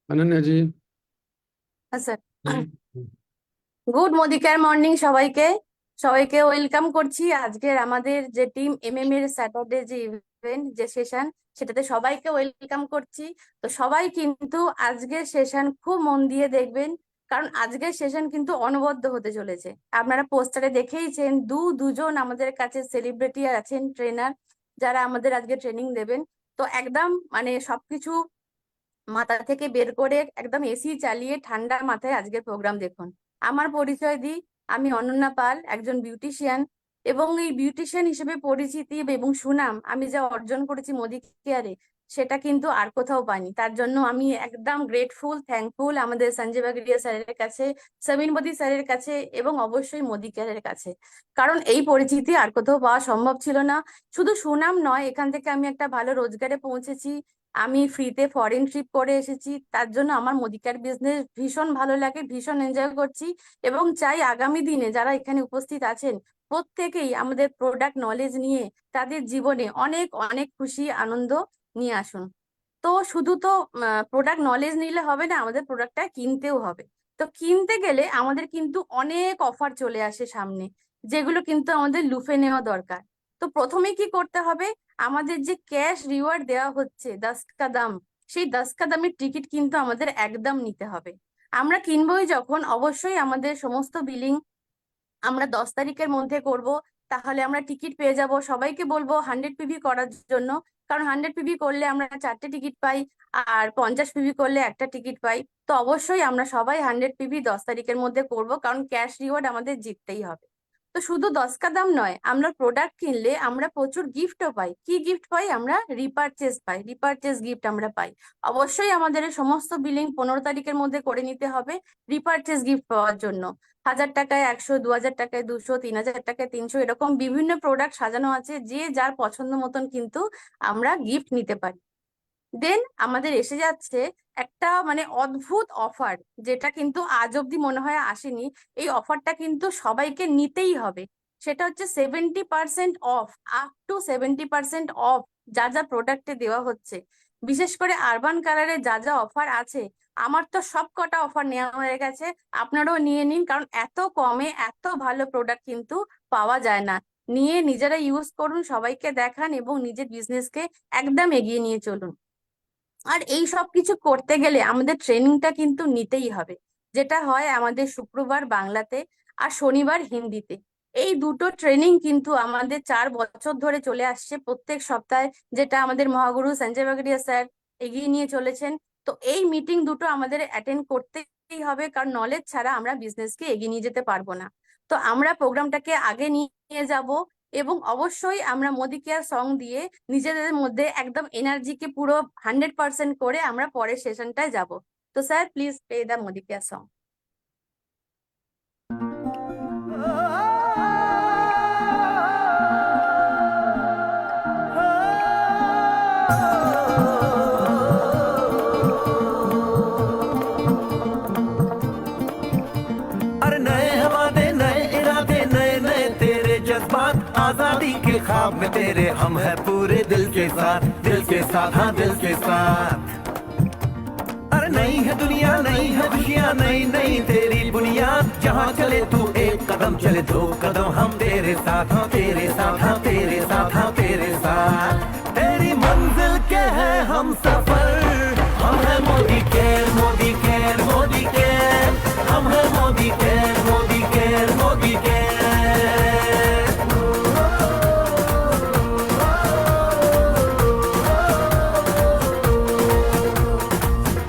अनन्या जी। Sir, हम्म। Good মোদিকার morning সবাইকে। সবাইকে welcome করছি আজকের আমাদের যে টিম এমএম এর স্যাটারডে যে ইভেন্ট যে সেশন, সেটাতে সবাইকে ওয়েলকাম করছি। তো সবাই কিন্তু আজকের সেশন খুব মন দিয়ে দেখবেন, কারণ আজকের সেশন কিন্তু অনবদ্য হতে চলেছে। আপনারা পোস্টারে দেখেইছেন দুজন আমাদের কাছে সেলিব্রিটি আছেন, ট্রেনার, যারা আমাদের আজকে ট্রেনিং দেবেন। তো একদম মানে সবকিছু মাথা থেকে বের করে একদম এসি চালিয়ে ঠান্ডা মাথায় আজকের প্রোগ্রাম দেখুন। আমার পরিচয় দিই, আমি অনন্যা পাল, একজন বিউটিশিয়ান। এবং এই বিউটিশিয়ান হিসেবে পরিচিতি এবং সুনাম আমি যা অর্জন করেছি মোদি কেয়ারে, সেটা কিন্তু আর কোথাও পাইনি। তার জন্য আমি একদম গ্রেটফুল, থ্যাঙ্কফুল আমাদের সঞ্জয় বাগড়িয়া স্যারের কাছে, সমীর মোদি স্যারের কাছে, এবং অবশ্যই মোদি কেয়ারের কাছে। কারণ এই পরিচিতি আর কোথাও পাওয়া সম্ভব ছিল না। শুধু সুনাম নয়, এখান থেকে আমি একটা ভালো রোজগারে পৌঁছেছি। আমি ফ্রিতে ফরেন ট্রিপ করে এসেছি, তার জন্য আমার মুদিকার বিজনেস ভীষণ ভালো লাগে, ভীষণ এনজয় করছি। এবং চাই আগামী দিনে যারা এখানে উপস্থিত আছেন প্রত্যেকেই আমাদের প্রোডাক্ট নলেজ নিয়ে তাদের জীবনে অনেক অনেক খুশি আনন্দ নিয়ে আসুন। তো শুধু তো প্রোডাক্ট নলেজ নিলে হবে না, আমাদের প্রোডাক্টটা কিনতেও হবে। তো কিনতে গেলে আমাদের কিন্তু অনেক অফার চলে আসে সামনে, যেগুলো কিন্তু আমাদের লুফে নেওয়া দরকার। তো প্রথমে কি করতে হবে, আমাদের যে ক্যাশ রিওয়ার্ড দেওয়া হচ্ছে 10 কা দাম, সেই 10 কা দামের টিকিট কিন্তু আমাদের একদম নিতে হবে। আমরা কিনবোই যখন, অবশ্যই আমাদের সমস্ত বিলিং আমরা 10 তারিখের মধ্যে করব। তাহলে আমরা টিকিট পেয়ে যাব। সবাইকে বলবো 100 পিভি করার জন্য, কারণ 100 পিভি করলে আমরা 4টে টিকিট পাই, আর 50 পিভি করলে একটা টিকিট পাই। তো অবশ্যই আমরা সবাই 100 পিভি 10 তারিখের মধ্যে করব, কারণ ক্যাশ রিওয়ার্ড আমাদের জিততেই হবে। তো শুধু 10 কা দাম নয়, আমরা প্রোডাক্ট কিনলে আমরা প্রচুর গিফটও পাই। কি গিফট পাই আমরা? রিপারচেস পাই, রিপারচেস গিফট আমরা পাই। অবশ্যই আমাদের এই সমস্ত বিলিং 15 তারিখের মধ্যে করে নিতে হবে রিপারচেস গিফট পাওয়ার জন্য। 1000 টাকায় 100, 2000 টাকায় 200, 3000 টাকায় 300, এরকম বিভিন্ন প্রোডাক্ট সাজানো আছে, যে যার পছন্দ মতন কিন্তু আমরা গিফট নিতে পারি। দেন আমাদের এসে যাচ্ছে একটা মানে অদ্ভুত অফার, যেটা কিন্তু আজ অব্দি মনে হয় আসেনি। এই অফারটা কিন্তু সবাইকে নিতেই হবে। সেটা হচ্ছে 70% অফ, আপ টু 70% অফ যা যা প্রোডাক্টে দেওয়া হচ্ছে। বিশেষ করে আরবান কালারে যা যা অফার আছে, আমার তো সব কটা অফার নেওয়া হয়ে গেছে। আপনারাও নিয়ে নিন, কারণ এত কমে এত ভালো প্রোডাক্ট কিন্তু পাওয়া যায় না। নিয়ে নিজেরা ইউজ করুন, সবাইকে দেখান, এবং নিজের বিজনেসকে একদম এগিয়ে নিয়ে চলুন। আর এই সব কিছু করতে গেলে আমাদের ট্রেনিংটা কিন্তু নিতেই হবে, যেটা হয় আমাদের শুক্রবার বাংলাতে আর শনিবার হিন্দিতে। এই দুটো ট্রেনিং কিন্তু আমাদের 4 বছর ধরে চলে আসছে প্রত্যেক সপ্তাহে, যেটা আমাদের মহাগুরু সঞ্জয় বাগড়িয়া স্যার এগিয়ে নিয়ে চলেছেন। তো এই মিটিং দুটো আমাদের অ্যাটেন্ড করতেই হবে, কারণ নলেজ ছাড়া আমরা বিজনেসকে এগিয়ে নিয়ে যেতে পারবো না। তো আমরা প্রোগ্রামটাকে আগে নিয়ে যাব, এবং অবশ্যই আমরা মোদি কেয়ার সং দিয়ে নিজেদের মধ্যে একদম এনার্জিকে পুরো 100% করে আমরা পরের সেশনটায় যাব। তো sir, please play the Modi care song. अरे नए हवाले नए इरादे नए नए तेरे जज्बात आजादी के ख्वाब में तेरे हम है पूरे दिल के साथ, दिल के साथ, हाँ दिल के साथ। अरे नई है दुनिया नई है खुशियाँ नई नई तेरी बुनियाद, जहाँ चले तू एक कदम चले 2 कदम हम तेरे साथ, हाँ तेरे साथ, हाँ तेरे साथ, हाँ तेरे साथ। तेरी मंजिल के है हम सफर, हम है मोदी केयर मोदी केयर मोदी केयर, हम है मोदी केयर मोदी केयर मोदी केयर।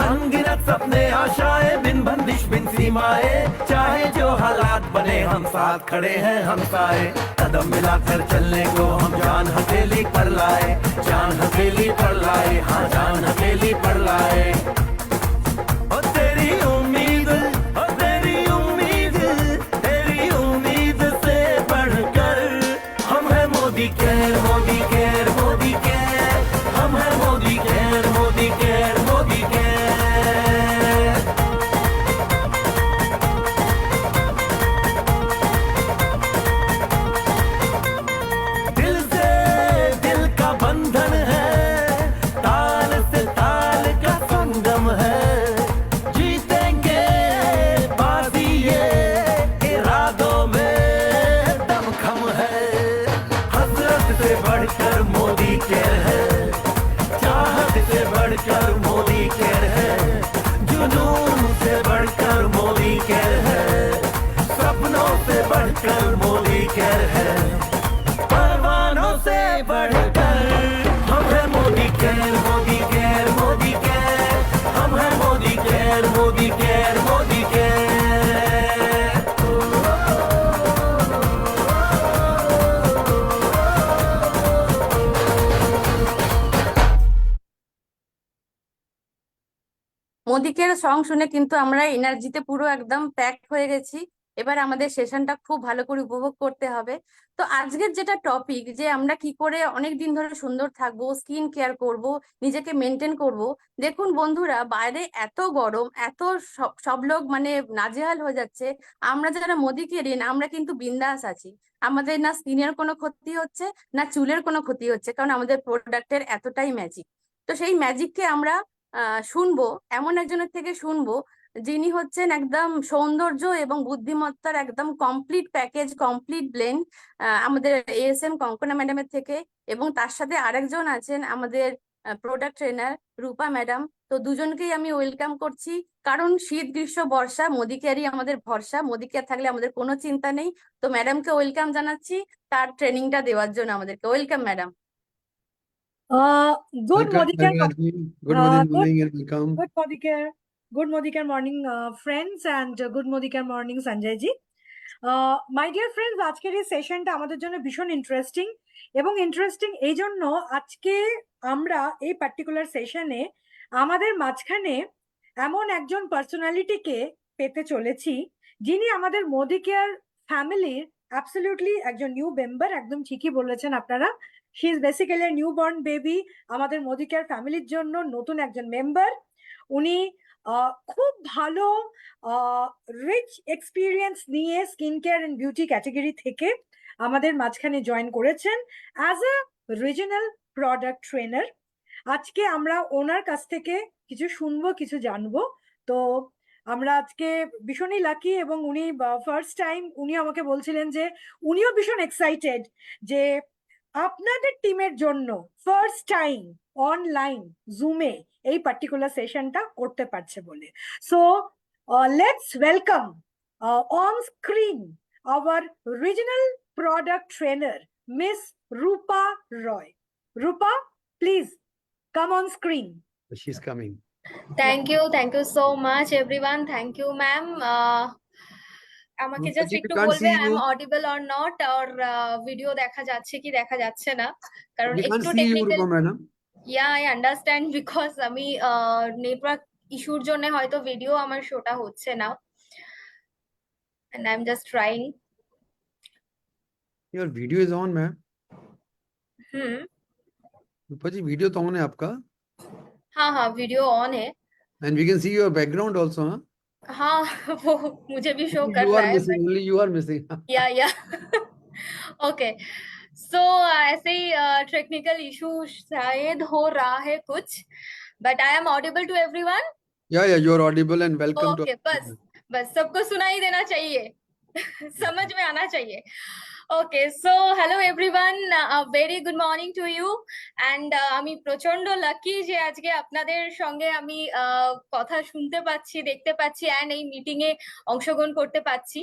अनगिनत सपने आशाएं बिन बंदिश बिन सीमाएं, चाहे जो हालात बने हम साथ खड़े हैं हम साए। कदम मिलाकर चलने को हम जान हथेली पर लाए, जान हथेली पर लाए, हाँ जान हथेली पर लाए। ओ तेरी उम्मीद, ओ तेरी उम्मीद, तेरी उम्मीद से बढ़कर हम है मोदी केयर मोदी केयर मोदी केयर, हम है मोदी केयर मोदी केयर मोदी केयर। दिल से दिल का बंधन है, ताल से ताल का संगम केयर है परवानों से बढ़कर हम है मोदी केयर मोदी केयर मोदी केयर हम है मोदी केयर मोदी केयर मोदी केयर মোদিকের সং শুনে কিন্তু আমরা এনার্জিতে পুরো একদম প্যাকড হয়ে গেছি। এবার আমাদের সেশনটা খুব ভালো করে উপভোগ করতে হবে। তো আজকের যেটা টপিক, যে আমরা কি করে অনেক দিন ধরে সুন্দর থাকবো, স্কিন কেয়ার করব, নিজেকে মেনটেন করব। দেখুন বন্ধুরা, বাইরে এত গরম, এত সব লোক মানে নাজেহাল হয়ে যাচ্ছে। আমরা যারা মোদিকে ঋণ, আমরা কিন্তু বিন্দাস আছি। আমাদের না স্কিনের কোনো ক্ষতি হচ্ছে, না চুলের কোনো ক্ষতি হচ্ছে, কারণ আমাদের প্রোডাক্টের এতটাই ম্যাজিক। তো সেই ম্যাজিককে আমরা শুনবো, এমন একজনের থেকে শুনবো যিনি হচ্ছেন একদম সৌন্দর্য এবং বুদ্ধিমত্তার একদম কমপ্লিট প্যাকেজ, কমপ্লিট ব্লেন্ড, আমাদের এএসএম কঙ্কনা ম্যাডামের থেকে। এবং তার সাথে আরেকজন আছেন আমাদের প্রোডাক্ট ট্রেনার রূপা ম্যাডাম। তো দুজনকেই আমি ওয়েলকাম করছি, কারণ শীত গ্রীষ্ম বর্ষা মোদি কেয়ারই আমাদের ভরসা। মোদি কেয়ার থাকলে আমাদের কোনো চিন্তা নেই। তো ম্যাডামকে ওয়েলকাম জানাচ্ছি তার ট্রেনিংটা দেওয়ার জন্য আমাদেরকে। Welcome madam. Good Welcome, Modicare, Rajni. Good morning and welcome. good Modicare, good Modicare morning, friends, and good Modicare morning, Sanjay ji. My dear friends, আজকের এই সেশনটা আমাদের জন্য ভীষণ ইন্টারেস্টিং, এবং ইন্টারেস্টিং এই জন্য আজকে আমরা এই পার্টিকুলার সেশনে আমাদের মাঝখানে এমন একজন পার্সোনালিটিকে পেতে চলেছি যিনি আমাদের মোদি কেয়ার ফ্যামিলির অ্যাবসলিউটলি একজন নিউ মেম্বার। একদম ঠিকই বলেছেন আপনারা, she is basically a new born baby আমাদের মোদি কেয়ার ফ্যামিলির জন্য নতুন একজন মেম্বার। উনি খুব ভালো রিচ এক্সপিরিয়েন্স নিয়ে skin care and beauty category থেকে আমাদের মাঝখানে জয়েন করেছেন as a regional product trainer. আজকে আমরা ওনার কাছ থেকে কিছু শুনবো, কিছু জানবো। তো আমরা আজকে ভীষণই লাকি, এবং উনি ফার্স্ট টাইম উনি আমাকে বলছিলেন যে উনিও ভীষণ এক্সাইটেড যে আপনাদের টিমের জন্য ফার্স্ট টাইম অনলাইন জুমে এই পার্টিকুলার সেশনটা করতে পারছে বলে। So let's welcome on screen our regional product trainer miss Rupa Roy. Rupa, please come on screen. She's coming. Thank you so much everyone. Thank you ma'am. আমাকে জাস্ট Rupaji, we একটু can't বলবে see I am you. Audible or not, আর video দেখা যাচ্ছে কি দেখা যাচ্ছে না, কারণ We can't একটু see you, technical. Rupa madam. Yeah I understand, because আমি নেটওয়ার্ক ইস্যুর জন্য হয়তো ভিডিও আমার শোটা হচ্ছে না, and I'm just trying. Your video is on, ma'am. Rupa ji, video तो on है आपका. हाँ वीडियो ऑन है। And we can see your background also, huh? हाँ वो मुझे भी शो कर You रहा are है, missing. Only you are missing. या ओके। सो ऐसे ही टेक्निकल इशू शायद हो रहा है कुछ, but I am audible to everyone. Yeah, you are audible and welcome to. Okay, बस सबको सुनाई देना चाहिए, समझ में आना चाहिए। Okay, so hello everyone, very good morning to you. And আমি প্রচন্ড লাকি যে আজকে আপনাদের সঙ্গে আমি কথা শুনতে পাচ্ছি, দেখতে পাচ্ছি, অ্যান্ড এই মিটিং এ অংশগ্রহণ করতে পাচ্ছি।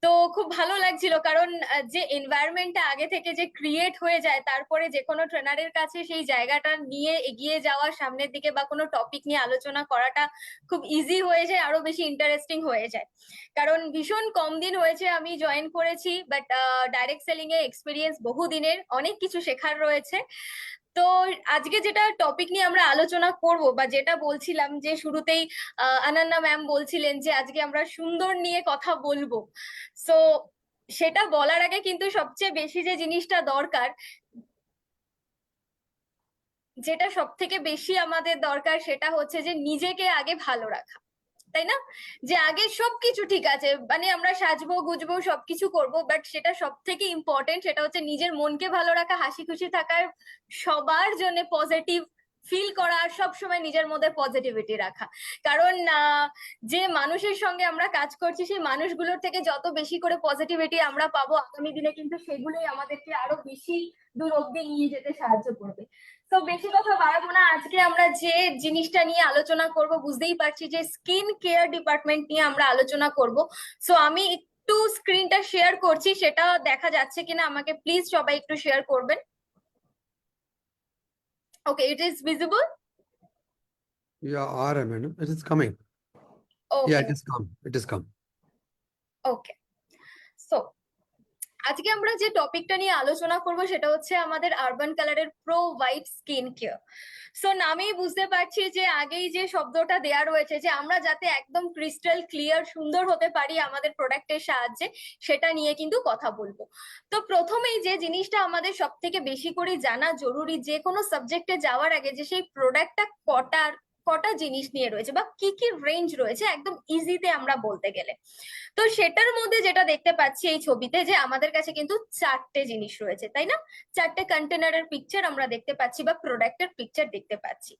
তো খুব ভালো লাগছিল, কারণ যে এনভায়রনমেন্টটা আগে থেকে যে ক্রিয়েট হয়ে যায়, তারপরে যে কোনো ট্রেনারের কাছে সেই জায়গাটা নিয়ে এগিয়ে যাওয়া সামনের দিকে, বা কোনো টপিক নিয়ে আলোচনা করাটা খুব ইজি হয়ে যায়, আরো বেশি ইন্টারেস্টিং হয়ে যায়। কারণ ভীষণ কম দিন হয়েছে আমি জয়েন করেছি, but direct selling A experience বহু দিনের, অনেক কিছু শেখার রয়েছে। তো আজকে যেটা টপিক নিয়ে আমরা আলোচনা করব, বা যেটা বলছিলাম যে শুরুতেই অনন্যা ম্যাম বলছিলেন যে আজকে আমরা সুন্দর নিয়ে কথা বলবো। সো সেটা বলার আগে কিন্তু সবচেয়ে বেশি যে জিনিসটা দরকার, যেটা সব থেকে বেশি আমাদের দরকার, সেটা হচ্ছে যে নিজেকে আগে ভালো রাখা, তাই না? যে আগে সবকিছু ঠিক আছে, মানে আমরা সাজবো গুজবো সবকিছু করবো, বাট সেটা সব থেকে ইম্পর্টেন্ট, সেটা হচ্ছে নিজের মনকে ভালো রাখা, হাসি খুশি থাকার, সবার জন্য পজিটিভ ফিল করা, আর সবসময় নিজের মধ্যে পজিটিভিটি রাখা। কারণ যে মানুষের সঙ্গে আমরা কাজ করছি, সেই মানুষগুলোর থেকে যত বেশি করে পজিটিভিটি আমরা পাবো, আগামী দিনে কিন্তু সেগুলোই আমাদেরকে আরো বেশি দূর অব্দি নিয়ে যেতে সাহায্য করবে। তো বেশি কথা বাড়াবো না, আজকে আমরা যে জিনিসটা নিয়ে আলোচনা করব, বুঝতেই পারছি যে স্কিন কেয়ার ডিপার্টমেন্ট নিয়ে আমরা আলোচনা করব। সো আমি একটু স্ক্রিনটা শেয়ার করছি, সেটা দেখা যাচ্ছে কিনা আমাকে প্লিজ সবাই একটু শেয়ার করবেন। Okay, it is visible. Yeah, all right, madam. It is coming. Okay Yeah, it is come. It is come. Okay, so আজকে আমরা যে টপিকটা নিয়ে আলোচনা করব সেটা হচ্ছে আমাদের আরবান কালারের pro white skin care. So নামেই বুঝতে পারছি যে আগেই যে শব্দটা দেয়া রয়েছে যে আমরা যাতে একদম ক্রিস্টাল ক্লিয়ার সুন্দর হতে পারি আমাদের প্রোডাক্টের সাহায্যে, সেটা নিয়ে কিন্তু কথা বলবো। তো প্রথমেই যে জিনিসটা আমাদের সব থেকে বেশি করে জানা জরুরি যে কোনো সাবজেক্টে যাওয়ার আগে, যে সেই প্রোডাক্টটা কটা জিনিস নিয়ে রয়েছে বা কি কি রেঞ্জ রয়েছে একদম ইজিতে আমরা বলতে গেলে। তো সেটার মধ্যে যেটা দেখতে পাচ্ছি এই ছবিতে, যে আমাদের কাছে কিন্তু 4টে জিনিস রয়েছে, তাই না? 4টে কন্টেনারের পিকচার আমরা দেখতে পাচ্ছি বা প্রোডাক্টের পিকচার দেখতে পাচ্ছি।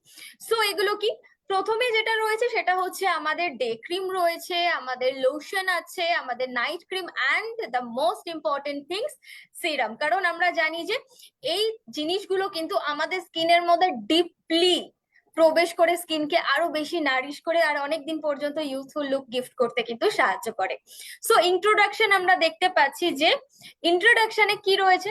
সো এগুলো কি? প্রথমে যেটা রয়েছে সেটা হচ্ছে আমাদের ডে ক্রিম রয়েছে, আমাদের লোশন আছে, আমাদের night cream, and the most important things serum. কারণ আমরা জানি যে এই জিনিসগুলো কিন্তু আমাদের স্কিনের মধ্যে ডিপলি প্রবেশ করে স্কিনকে আরো বেশি নারিশ করে আর অনেকদিন পর্যন্ত ইউথফুল লুক গিফট করতে কিন্তু সাহায্য করে। সো ইন্ট্রোডাকশন আমরা দেখতে পাচ্ছি যে ইন্ট্রোডাকশনে কি রয়েছে,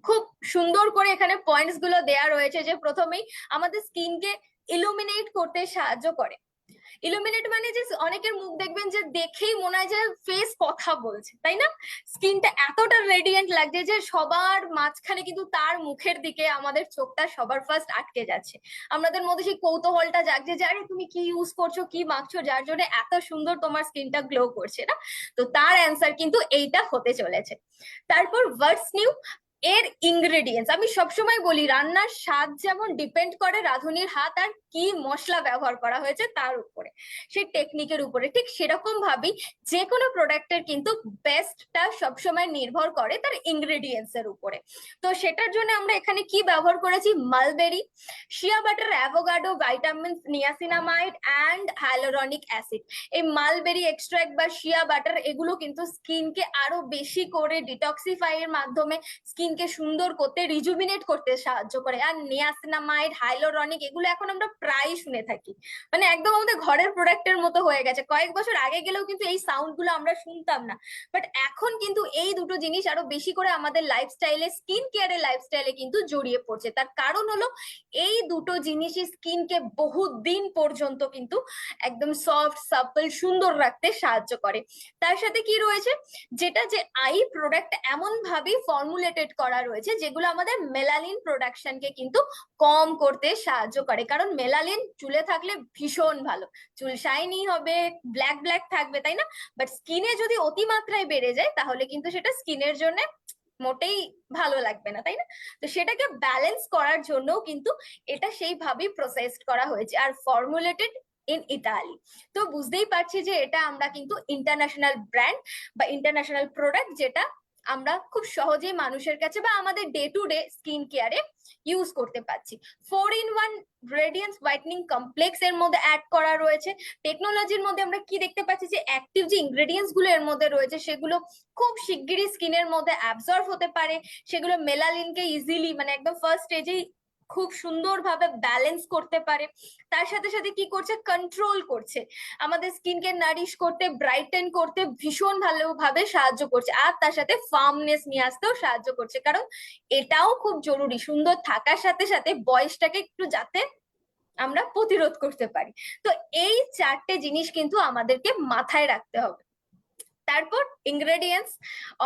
খুব সুন্দর করে এখানে পয়েন্টস গুলো দেয়া রয়েছে যে প্রথমেই আমাদের স্কিনকে ইলুমিনেট করতে সাহায্য করে। ইলুমিনেট মানে যে অনেকের মুখ দেখবেন যে দেখেই মনে হয় যে ফেস কথা বলছে, তাই না? স্কিনটা এতটা রেডিয়েন্ট লাগছে যে সবার মাঝখানে কিন্তু তার মুখের দিকে আমাদের চোখটা সবার ফার্স্ট আটকে যাচ্ছে। আমাদের মধ্যে সেই কৌতূহলটা জাগছে যে আরে তুমি কি ইউজ করছো, কি মাখছো, যার জন্য এত সুন্দর তোমার স্কিনটা গ্লো করছে, না? তো তার অ্যান্সার কিন্তু এইটা হতে চলেছে। তারপর হোয়াটস নিউ এর ইনগ্রেডিয়েন্টস। আমি সবসময় বলি রান্নার স্বাদ যেমন ডিপেন্ড করে রাঁধুনির হাত আর কি মশলা ব্যবহার করা হয়েছে তার উপরে, সেই টেকনিকের উপরে, ঠিক সেরকম ভাবেই যে কোনো প্রোডাক্টের কিন্তু বেস্টটা সবসময় নির্ভর করে তার ইনগ্রেডিয়েন্টস এর উপরে। তো সেটার জন্য আমরা এখানে কি ব্যবহার করেছি, mulberry, shea butter, avocado, vitamin, niacinamide and hyaluronic acid. এই মালবেরি এক্সট্রাক্ট বা শিয়া বাটার এগুলো কিন্তু স্কিনকে আরো বেশি করে ডিটক্সিফাই এর মাধ্যমে স্কিনকে সুন্দর করতে, রিজুমিনেট করতে সাহায্য করে। আর নিয়াসিনামাইড, হাইলোরনিক এগুলো এখন আমরা প্রায় শুনে থাকি, মানে একদম আমাদের ঘরের প্রোডাক্টের মতো হয়ে গেছে। কয়েক বছর আগে গেলেও কিন্তু এই সাউন্ড গুলো আমরা শুনতাম না, বাট এখন কিন্তু এই দুটো জিনিস আরো বেশি করে আমাদের লাইফস্টাইলে, স্কিন কেয়ারের লাইফস্টাইলে কিন্তু জড়িয়ে পড়ছে। তার কারণ হলো এই দুটো জিনিসই স্কিনকে বহুদিন পর্যন্ত কিন্তু একদম সফট, সাপল, সুন্দর রাখতে সাহায্য করে। তার সাথে কি রয়েছে, যেটা যে আই প্রোডাক্ট এমন ভাবে ফর্মুলেটেড করা রয়েছে যেগুলো আমাদের মেলানিন প্রোডাকশনকে কিন্তু কম করতে সাহায্য করে। কারণ মেলানিন চুলে থাকলে ভীষণ ভালো, চুল শাইনি হবে, ব্ল্যাক ব্ল্যাক থাকবে, তাই না? বাট স্কিনে যদি অতিমাত্রায় বেড়ে যায় তাহলে কিন্তু সেটা স্কিনের জন্য মোটেই ভালো লাগবে না, তাই না? তো সেটাকে ব্যালেন্স করার জন্য কিন্তু এটা সেইভাবেই প্রসেসড করা হয়েছে আর ফর্মুলেটেড ইন ইতালি। তো বুঝতেই পারছি যে এটা আমরা কিন্তু ইন্টারন্যাশনাল ব্র্যান্ড বা ইন্টারন্যাশনাল প্রোডাক্ট, যেটা আমরা খুব সহজেই মানুষের কাছে বা আমাদের ডে টু ডে স্কিন কেয়ারে ইউজ করতে পারছি। 4-in-1 রেডিয়েন্স হোয়াইটনিং কমপ্লেক্স এর মধ্যে অ্যাড করা রয়েছে। টেকনোলজির মধ্যে আমরা কি দেখতে পাচ্ছি, যে অ্যাক্টিভ যে ইনগ্রেডিয়েন্টস গুলো এর মধ্যে রয়েছে সেগুলো খুব শিগগিরই স্কিনের মধ্যে অ্যাবজর্ব হতে পারে, সেগুলো মেলানিনকে ইজিলি, মানে একদম ফার্স্ট স্টেজেই খুব সুন্দরভাবে ব্যালেন্স করতে পারে। তার সাথে সাথে কি করছে, কন্ট্রোল করছে, আমাদের স্কিনকে নারিশ করতে, ব্রাইটেন করতে ভীষণ ভালোভাবে সাহায্য করছে। আর তার সাথে ফার্মনেস নিয়ে আসতেও সাহায্য করছে, কারণ এটাও খুব জরুরি সুন্দর থাকার সাথে সাথে বয়সটাকে একটু যাতে আমরা প্রতিরোধ করতে পারি। তো এই 4টে জিনিস কিন্তু আমাদেরকে মাথায় রাখতে হবে। তারপর ইনগ্রেডিয়েন্টস,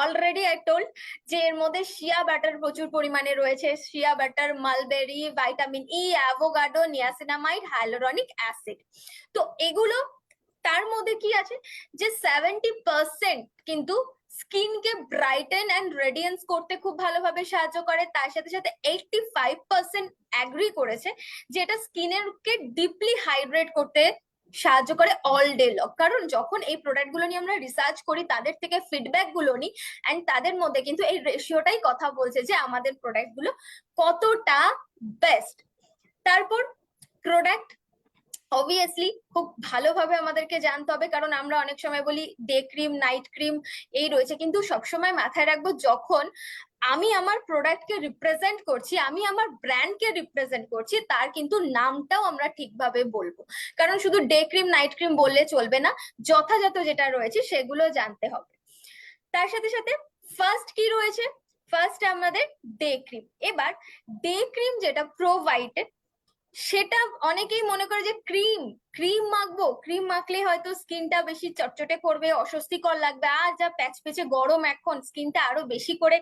অলরেডি আই টোল্ড যে এর মধ্যে শিয়া বাটার প্রচুর পরিমাণে রয়েছে, শিয়া বাটার, মালবেরি, ভাইটামিন ই, অ্যাভোকাডো, নিয়াসিনামাইড, হাইলোরনিক অ্যাসিড। তো এগুলো, তার মধ্যে কি আছে, যে 70% কিন্তু স্কিনকে ব্রাইটেন অ্যান্ড রেডিয়েন্স করতে খুব ভালোভাবে সাহায্য করে। তার সাথে সাথে 85% অ্যাগ্রি করেছে যে এটা স্কিনকে ডিপলি হাইড্রেট করতে সাহায্য করে অল ডে লং। কারণ যখন এই প্রোডাক্ট গুলো নিয়ে আমরা রিসার্চ করি, তাদের থেকে ফিডব্যাক গুলো নিই, এন্ড তাদের মধ্যে কিন্তু এই রেশিওটাই কথা বলছে যে আমাদের প্রোডাক্ট গুলো কতটা বেস্ট। তারপর প্রোডাক্ট অবভিয়াসলি খুব ভালোভাবে আমাদেরকে জানতে হবে, কারণ আমরা অনেক সময় বলি ডে ক্রিম, নাইট ক্রিম এই রয়েছে, কিন্তু সবসময় মাথায় রাখবো যখন আমি আমার প্রোডাক্টকে রিপ্রেজেন্ট করছি, আমি আমার ব্র্যান্ডকে রিপ্রেজেন্ট করছি, তার কিন্তু নামটাও আমরা ঠিকভাবে বলবো। কারণ শুধু ডে ক্রিম, নাইট ক্রিম বললে চলবে না, যথাযথ যেটা রয়েছে সেগুলো জানতে হবে। তার সাথে সাথে ফার্স্ট কি রয়েছে, ফার্স্ট আমাদের ডে ক্রিম। এবার ডে ক্রিম যেটা প্রো ভাইটের, সেটা অনেকেই মনে করে যে ক্রিম ক্রিম মাখবো, ক্রিম মাখলে হয়তো স্কিনটা বেশি চটচটে করবে, অস্বস্তিকর লাগবে, আর যা প্যাচে গরম এখন স্কিনটা আরো বেশি করে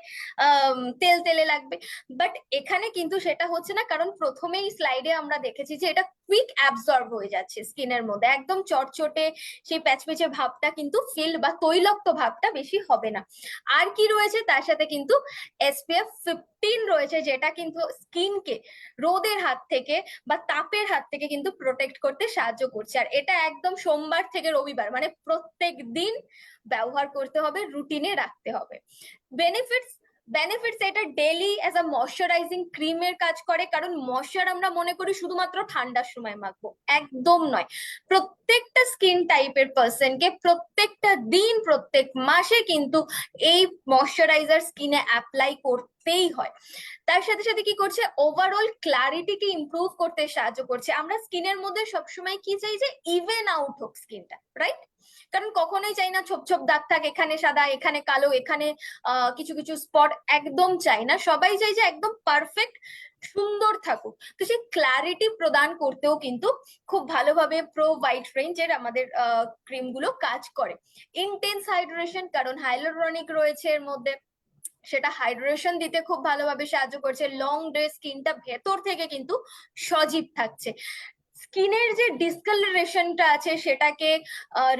তেল তেলে লাগবে। বাট এখানে কিন্তু সেটা হচ্ছে না, কারণ প্রথমেই স্লাইডে আমরা দেখেছি যে এটা কুইক অ্যাবজর্ব হয়ে যাচ্ছে স্কিনের মধ্যে, একদম চটচটে সেই প্যাচে ভাবটা কিন্তু ফিল বা তৈলাক্ত ভাবটা বেশি হবে না। আর কি রয়েছে তার সাথে, কিন্তু SPF 15 রয়েছে, যেটা কিন্তু স্কিনকে রোদের হাত থেকে বা তাপের হাত থেকে কিন্তু প্রোটেক্ট করতে সাহায্য করছে। আর এটা একদম সোমবার থেকে রবিবার, মানে প্রত্যেক দিন ব্যবহার করতে হবে, রুটিনে রাখতে হবে। বেনিফিটস বেনিফিটস এটা ডেইলি অ্যাজ আ ময়শ্চারাইজিং ক্রিমের কাজ করে, কারণ ময়শ্চার আমরা মনে করি শুধুমাত্র ঠান্ডার সময় মাখবো, একদম নয়। প্রত্যেকটা স্কিন টাইপের পার্সনকে প্রত্যেকটা দিন প্রত্যেক মাসে কিন্তু এই ময়শ্চারাইজার স্কিনে অ্যাপ্লাই করতেই হয়। তার সাথে সাথে কি করছে, ওভারঅল ক্লারিটিকে ইমপ্রুভ করতে সাহায্য করছে। আমরা স্কিনের মধ্যে সবসময় কি চাই, যে ইভেন আউট হোক স্কিনটা, রাইট? কারণ কখনোই চাই না ছোপ ছোপ দাগ থাক, এখানে সাদা এখানে কালো, এখানে কিছু কিছু স্পট, একদম চাই না। সবাই চাই যে একদম পারফেক্ট সুন্দর থাকুক। তো সেই ক্লারিটি প্রদান করতেও কিন্তু খুব ভালোভাবে প্রো হোয়াইট রেঞ্জের আমাদের ক্রিম গুলো কাজ করে। ইন্টেন্স হাইড্রেশন, কারণ হাইলুরোনিক রয়েছে এর মধ্যে, সেটা হাইড্রেশন দিতে খুব ভালোভাবে সাহায্য করছে। লং ডে স্কিনটা ভেতর থেকে কিন্তু সজীব থাকছে। স্কিনের যে ডিসকালারেশনটা আছে সেটাকে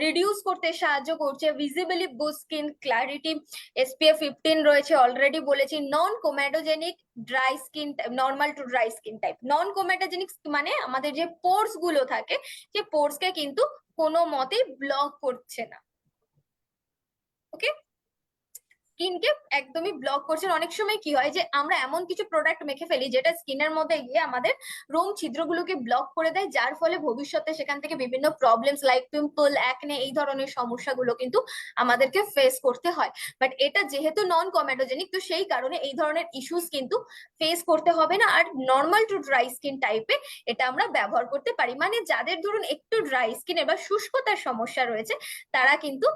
রিডিউস করতে সাহায্য করছে। Visibly boost skin clarity. SPF 15 রয়েছে, অলরেডি বলেছি। Non comedogenic dry skin, normal to dry skin type. Non comedogenic মানে আমাদের যে পোর্স গুলো থাকে, যে পোর্স কে কিন্তু কোনো মতেই ব্লক করছে না। ওকে, স্কিনকে একদমই ব্লক করছেন। অনেক সময় কি হয় যে আমরা এমন কিছু প্রোডাক্ট মেখে ফেলি যেটা স্কিনের মধ্যে গিয়ে আমাদের রোম ছিদ্রগুলোকে ব্লক করে দেয়, যার ফলে ভবিষ্যতে সেখান থেকে বিভিন্ন প্রবলেমস লাইক পিম্পল, অ্যাকনে, এই ধরনের সমস্যাগুলো কিন্তু আমাদেরকে ফেস করতে হয়। বাট এটা যেহেতু নন কমেডোজেনিক, তো সেই কারণে এই ধরনের ইস্যুস কিন্তু ফেস করতে হবে না। আর নর্মাল টু ড্রাই স্কিন টাইপে এটা আমরা ব্যবহার করতে পারি। মানে যাদের ধরুন একটু ড্রাই স্কিন বা শুষ্কতার সমস্যা রয়েছে, তারা কিন্তু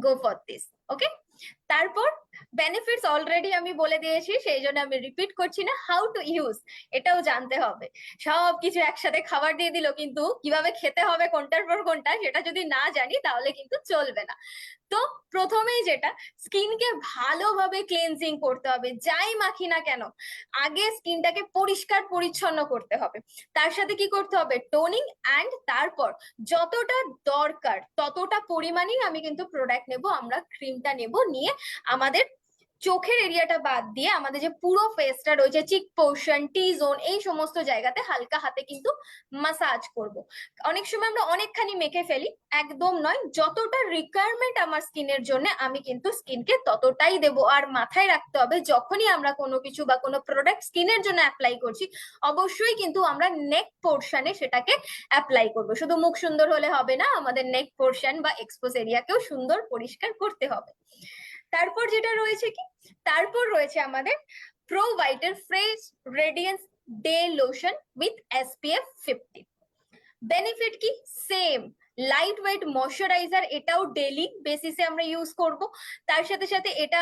গো ফর দিস। ওকে, তারপর বেনিফিটস অলরেডি আমি বলে দিয়েছি, সেই জন্য আমি রিপিট করছি না। হাউ টু ইউজ, এটাও জানতে হবে। সবকিছু একসাথে খাবার দিয়ে দিল, কিন্তু কিভাবে খেতে হবে কোনটার পর কোনটা সেটা যদি না জানি তাহলে কিন্তু চলবে না। তো প্রথমেই যেটা, স্কিনকে ভালোভাবে ক্লিনজিং করতে হবে। যাই মাখি না কেন, আগে স্কিনটাকে পরিষ্কার পরিচ্ছন্ন করতে হবে। তার সাথে কি করতে হবে, টোনিং। অ্যান্ড তারপর যতটা দরকার ততটা পরিমাণই আমি কিন্তু প্রোডাক্ট নেব, আমরা ক্রিমটা নেব, নিয়ে আমাদের চোখের এরিয়াটা বাদ দিয়ে আমাদের যে পুরো ফেসটা রয়েছে, চিক পোর্শন, টি জোন, এই সমস্ত জায়গাতে হালকা হাতে কিন্তু মাসাজ করব। অনেক সময় আমরা অনেকখানি মেখে ফেলি, একদম নয়। যতটা রিকোয়ারমেন্ট আমার স্কিনের জন্য, আমি কিন্তু স্কিনকে ততটাই দেব। আর মাথায় রাখতে হবে, যখনই আমরা কোনো কিছু বা কোনো প্রোডাক্ট স্কিনের জন্য অ্যাপ্লাই করছি, অবশ্যই কিন্তু আমরা নেক পোর্শনে সেটাকে অ্যাপ্লাই করব। শুধু মুখ সুন্দর হলে হবে না, আমাদের নেক পোর্শন বা এক্সপোজ এরিয়াকেও সুন্দর পরিষ্কার করতে হবে। তারপর যেটা রয়েছে কি, তারপর রয়েছে আমাদের প্রো ভাইটার fresh radiance day lotion with SPF 15। Benefit কি, সেম লাইট ওয়েট ময়শ্চারাইজার, এটাও ডেইলি বেসিসে আমরা ইউজ করব। তার সাথে সাথে এটা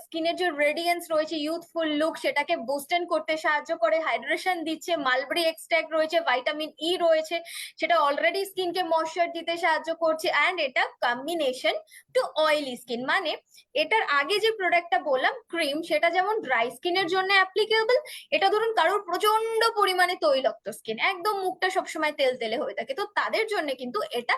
স্কিনের যে রেডিয়েন্স রয়েছে, ইউথফুল লুক, সেটাকে বুস্টেন করতে সাহায্য করে, হাইড্রেশন দিচ্ছে। মালবেরি এক্সট্রাক্ট রয়েছে, ভিটামিন ই রয়েছে, সেটা অলরেডি স্কিনকে ময়শ্চার দিতে সাহায্য করছে। অ্যান্ড এটা কম্বিনেশন টু অয়েলি স্কিন, মানে এটার আগে যে প্রোডাক্টটা বললাম ক্রিম, সেটা যেমন ড্রাই স্কিনের জন্য অ্যাপ্লিকেবল, এটা ধরুন কারোর প্রচন্ড পরিমাণে তৈলাক্ত স্কিন, একদম মুখটা সবসময় তেল তেলে হয়ে থাকে, তো তাদের জন্য কিন্তু এটা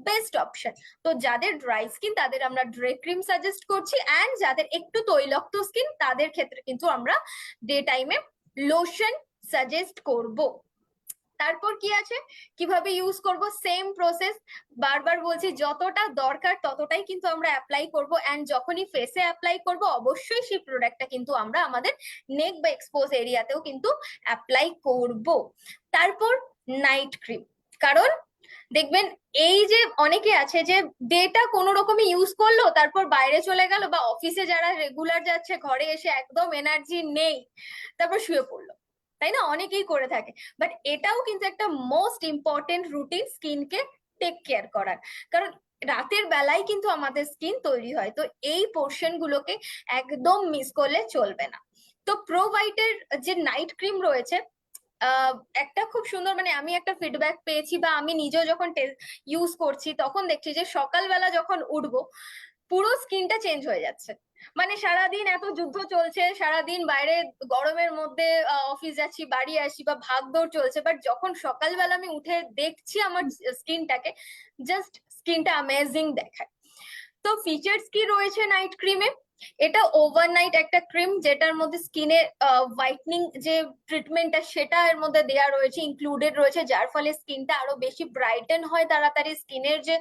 বেস্ট অপশন। তো যাদের ড্রাই স্কিন তাদের আমরা ড্রে ক্রিম সাজেস্ট করছি, অ্যান্ড যাদের একটু তৈলাক্ত স্কিন তাদের ক্ষেত্রে কিন্তু আমরা ডে টাইমে লোশন সাজেস্ট করব। তারপর কি আছে, কিভাবে ইউজ করব, সেম প্রসেস। বারবার বলছি, যতটা দরকার ততটাই কিন্তু আমরা অ্যাপ্লাই করব। এন্ড যখনই ফেসে অ্যাপ্লাই করব, অবশ্যই সেই প্রোডাক্টটা কিন্তু আমরা আমাদের নেক বা এক্সপোজ এরিয়াতেও কিন্তু অ্যাপ্লাই করব। তারপর নাইট ক্রিম, কারণ দেখবেন এই যে অনেকে আছে যে ডেটা কোনো রকমই ইউজ করলো, তারপর বাইরে চলে গেল, বা অফিসে যারা রেগুলার যাচ্ছে ঘরে এসে একদম এনার্জি নেই, তারপর শুয়ে পড়লো, তাই না? অনেকেই করে থাকে। বাট এটাও কিন্তু একটা মোস্ট ইম্পর্টেন্ট রুটিন স্কিনকে টেক কেয়ার করার। কারণ রাতের বেলায় কিন্তু আমাদের স্কিন তৈরি হয়, তো এই পোর্শন গুলোকে একদম মিস করলে চলবে না। তো প্রো হোয়াইটের যে নাইট ক্রিম রয়েছে, একটা খুব সুন্দর, মানে আমি একটা ফিডব্যাক পেয়েছি বা আমি নিজেও যখন ইউজ করছি তখন দেখছি যে সকালবেলা যখন উঠবো পুরো স্কিনটা চেঞ্জ হয়ে যাচ্ছে। মানে সারাদিন এত যুদ্ধ চলছে, সারাদিন বাইরে গরমের মধ্যে অফিস যাচ্ছি, বাড়ি আসি বা ভাগদৌড় চলছে, বাট যখন সকালবেলা আমি উঠে দেখছি আমার স্কিনটাকে, জাস্ট স্কিনটা অ্যামেজিং দেখায়। তো ফিচার্স কি রয়েছে নাইট ক্রিমে? এটা ওভারনাইট একটা ক্রিম, যেটার মধ্যে স্কিনে হোয়াইটনিং যে ট্রিটমেন্টটা সেটা এর মধ্যে দেয়া রয়েছে, ইনক্লুডেড রয়েছে, যার ফলে স্কিনটা আরো বেশি ব্রাইটেন হয় তাড়াতাড়ি। স্কিনের যে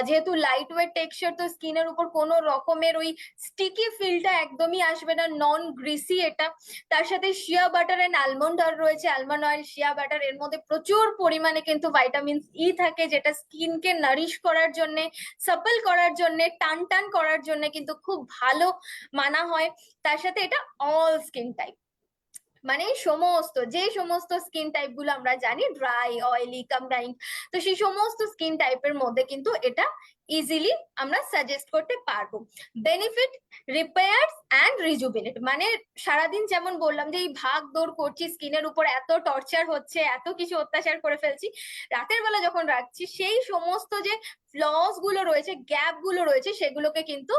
যেহেতু লাইট ওয়েট টেক্সচার, তো স্কিনের উপর কোনো রকমের ওই স্টিকি ফিলটা একদমই আসবে না, নন গ্রিসি এটা। তার সাথে shea butter and almond oil রয়েছে, আলমন্ড অয়েল, শিয়া বাটার, এর মধ্যে প্রচুর পরিমাণে কিন্তু ভাইটামিন ই থাকে, যেটা স্কিনকে নারিশ করার জন্য, সাপল করার জন্য, টান টান করার জন্য কিন্তু খুব ভালো মানা হয়। তার সাথে এটা অল স্কিন টাইপ, মানে যে সমস্ত স্কিন টাইপ গুলো আমরা জানি, ড্রাই, অয়েলি, কম্বাইন্ড, তো সেই সমস্ত স্কিন টাইপের মধ্যে কিন্তু এটা ইজিলি আমরা সাজেস্ট করতে পারবো। বেনিফিট, রিপেয়ার্স অ্যান্ড রিজুভিনেট, মানে সারাদিন যেমন বললাম যে এই ভাগ দৌড় করছি, স্কিনের উপর এত টর্চার হচ্ছে, এত কিছু অত্যাচার করে ফেলছি, রাতের বেলা যখন রাখছি সেই সমস্ত যে ফ্লস গুলো রয়েছে, গ্যাপ গুলো রয়েছে, সেগুলোকে কিন্তু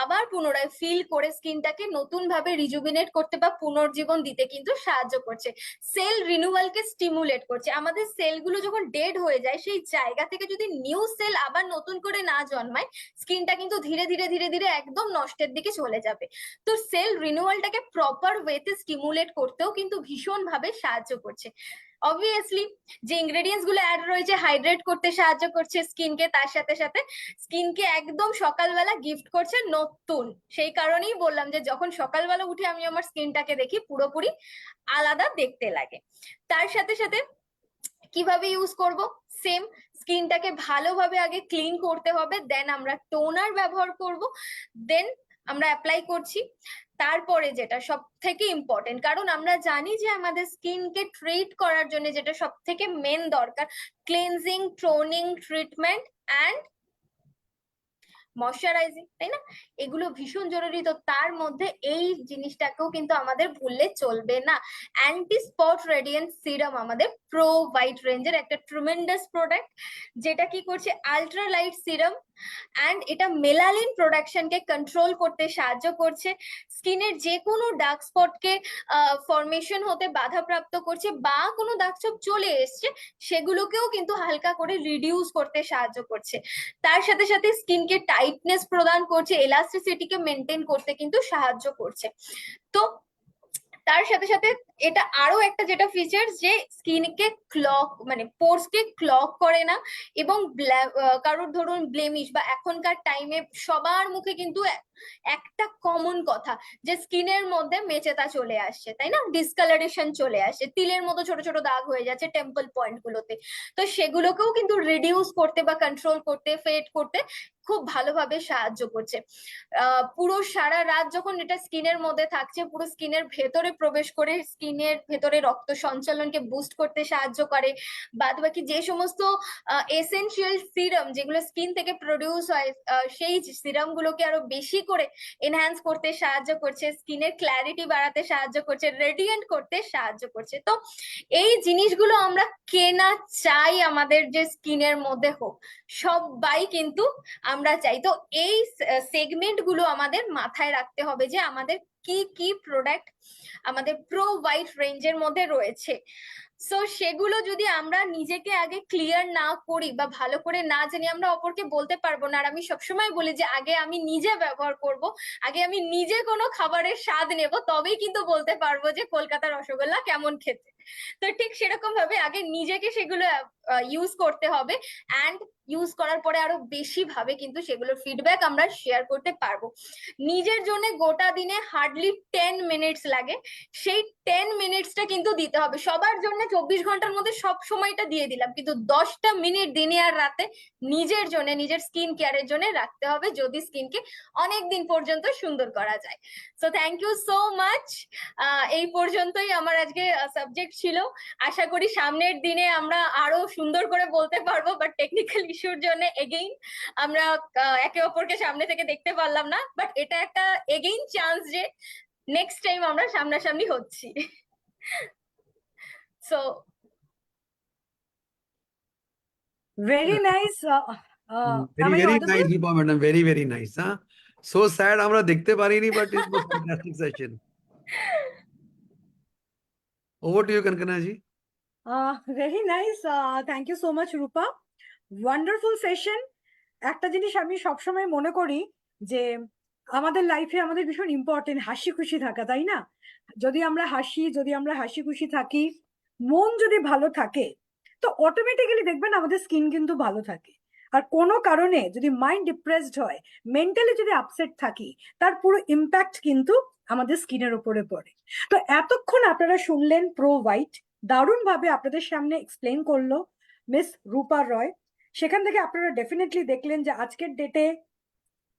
আবার পুনরায় ফিল করে স্কিনটাকে নতুন ভাবে রিজুভিনেট করতে বা পুনর্জীবন দিতে কিন্তু সাহায্য করছে। সেল রিনিউয়ালকে স্টিমুলেট করছে। আমাদের সেলগুলো যখন ডেড হয়ে যায়, সেই জায়গা থেকে যদি নিউ সেল আবার নতুন করে না জন্মায়, স্কিনটা কিন্তু ধীরে ধীরে ধীরে ধীরে একদম নষ্টের দিকে চলে যাবে। তো সেল রিনিউয়ালটাকে প্রপার ওয়েতে স্টিমুলেট করতেও কিন্তু ভীষণ ভাবে সাহায্য করছে। অবভিয়াসলি যে ইনগ্রেডিয়েন্টস গুলো অ্যাড রয়েছে, হাইড্রেট করতে সাহায্য করছে স্কিনকে, তার সাথে সাথে স্কিনকে একদম সকালবেলা গিফট করছে নতুন। সেই কারণেই বললাম যে যখন সকালবেলা উঠে আমি আমার স্কিনটাকে দেখি, পুরোপুরি আলাদা দেখতে লাগে। তার সাথে সাথে কিভাবে ইউজ করব? সেম, স্কিনটাকে ভালোভাবে আগে ক্লিন করতে হবে, দেন আমরা টোনার ব্যবহার করব, দেন আমরা অ্যাপ্লাই করছি। তারপরে যেটা সব থেকে ইম্পর্টেন্ট, কারণ আমরা জানি যে আমাদের স্কিনকে ট্রিট করার জন্য যেটা সব থেকে মেন দরকার, cleansing, toning, treatment and moisturising, তাই না? এগুলো ভীষণ জরুরি। তো তার মধ্যে এই জিনিসটাকেও কিন্তু আমাদের ভুললে চলবে না। অ্যান্টি স্পট রেডিয়েন্ট সিরাম আমাদের প্রো হোয়াইট রেঞ্জের একটা ট্রিমেন্ডাস প্রোডাক্ট, যেটা কি করছে, আলট্রা লাইট সিরাম, অ্যান্ড এটা মেলানিন প্রোডাকশনকে কন্ট্রোল করতে সাহায্য করছে, স্কিনের যে কোনো ডার্ক স্পটকে ফরমেশন হতে বাধাপ্রাপ্ত করছে, বা কোনো দাগ ছোপ চলে এসছে সেগুলোকেও কিন্তু হালকা করে রিডিউস করতে সাহায্য করছে। তার সাথে সাথে স্কিনকে টাইটনেস প্রদান করছে, এলাস্টিসিটিকে মেনটেন করতে কিন্তু সাহায্য করছে। তো তার সাথে সাথে এটা আরো একটা যেটা ফিচার্স, যে স্কিনকে ক্লক, মানে পোরস কে ক্লক করে না, এবং কারোর ধরুন ব্লেমিশ, বা এখনকার টাইমে সবার মুখে কিন্তু একটা কমন কথা, যে স্কিনের মধ্যে মেচেতা চলে আসছে, তাই না, ডিসকালারেশন চলে আসছে, তিলের মতো ছোট ছোট দাগ হয়ে যাচ্ছে টেম্পল পয়েন্ট গুলোতে, তো সেগুলোকেও কিন্তু রিডিউস করতে বা কন্ট্রোল করতে, ফেড করতে খুব ভালোভাবে সাহায্য করছে। পুরো সারা রাত যখন এটা স্কিনের মধ্যে থাকছে, পুরো স্কিনের ভেতরে প্রবেশ করে স্কিনের ভেতরে রক্ত সঞ্চালনকে বুস্ট করতে সাহায্য করে। বাদ বাকি যে সমস্ত এসেনশিয়াল সিরাম যেগুলো স্কিন থেকে প্রডিউস হয়, সেই সিরাম গুলোকে আরো বেশি করে এনহ্যান্স করতে সাহায্য করছে, স্কিনের ক্ল্যারিটি বাড়াতে সাহায্য করছে, রেডিয়েন্ট করতে সাহায্য করছে। তো এই জিনিসগুলো আমরা কেনা চাই আমাদের যে স্কিনের মধ্যে হোক, সবাই কিন্তু আমরা চাই। তো এই সেগমেন্ট গুলো আমাদের মাথায় রাখতে হবে, যে আমাদের কি কি প্রোডাক্ট আমাদের প্রো হোয়াইট রেঞ্জের মধ্যে রয়েছে। সো সেগুলো যদি আমরা নিজেকে আগে ক্লিয়ার না করি বা ভালো করে না জানি, আমরা অপরকে বলতে পারবো না। আর আমি সবসময় বলি যে আগে আমি নিজে ব্যবহার করব, আগে আমি নিজে কোনো খাবারের স্বাদ নেব, তবেই কিন্তু বলতে পারবো যে কলকাতার রসগোল্লা কেমন খেতে। তো ঠিক সেরকম ভাবে আগে নিজেকে সেগুলো ইউজ করতে হবে, অ্যান্ড ইউজ করার পরে আরো বেশি ভাবে কিন্তু সেগুলোর ফিডব্যাক আমরা শেয়ার করতে পারবো। নিজের জন্য গোটা দিনে হার্ডলি 10 মিনিটস লাগে, সেই 10 মিনিটসটা কিন্তু দিতে হবে। সবার জন্য 24 ঘন্টার মধ্যে সব সময়টা দিয়ে দিলাম, কিন্তু 10টা মিনিট দিনে আর রাতে নিজের জন্য, নিজের স্কিন কেয়ারের জন্য রাখতে হবে, যদি স্কিনকে অনেক দিন পর্যন্ত সুন্দর করা যায়। So thank you so much. এই পর্যন্তই আমার আজকে সাবজেক্ট ছিল। আশা করি সামনের দিনে আমরা আরো সুন্দর করে বলতে পারবো, বাট টেকনিক্যাল ইস্যুর জন্য এগেইন আমরা একে অপরকে সামনে থেকে দেখতে পারলাম না। বাট এটা একটা এগেইন চান্স যে নেক্সট টাইম আমরা সামনাসামনি হচ্ছি। So very nice. Very, am I very audible? nice, Rupa madam. Very, very nice. Huh? So sad, আমরা দেখতে পারিনি, but it was fantastic session. Over to you, Kankana ji. Very nice. Thank you so much, Rupa. Wonderful session. একটা জিনিস আমি সবসময় মনে করি যে আমাদের লাইফে আমাদের ভীষণ ইম্পর্টেন্ট হাসি খুশি থাকা, তাই না? যদি আমরা হাসি খুশি থাকি, মন যদি ভালো থাকে, তো অটোমেটিক্যালি দেখবেন আমাদের স্কিন কিন্তু ভালো থাকে। আর কোনো কারণে যদি মাইন্ড ডিপ্রেসড হয়, মেন্টালি যদি আপসেট থাকি, তার পুরো ইম্প্যাক্ট কিন্তু আমাদের স্কিনের উপরে পড়ে। তো এতক্ষণ আপনারা শুনলেন প্রো হোয়াইট, দারুণ ভাবে আপনাদের সামনে এক্সপ্লেন করলো মিস রূপা রয়। সেখান থেকে আপনারা ডেফিনেটলি দেখলেন যে আজকের ডেটে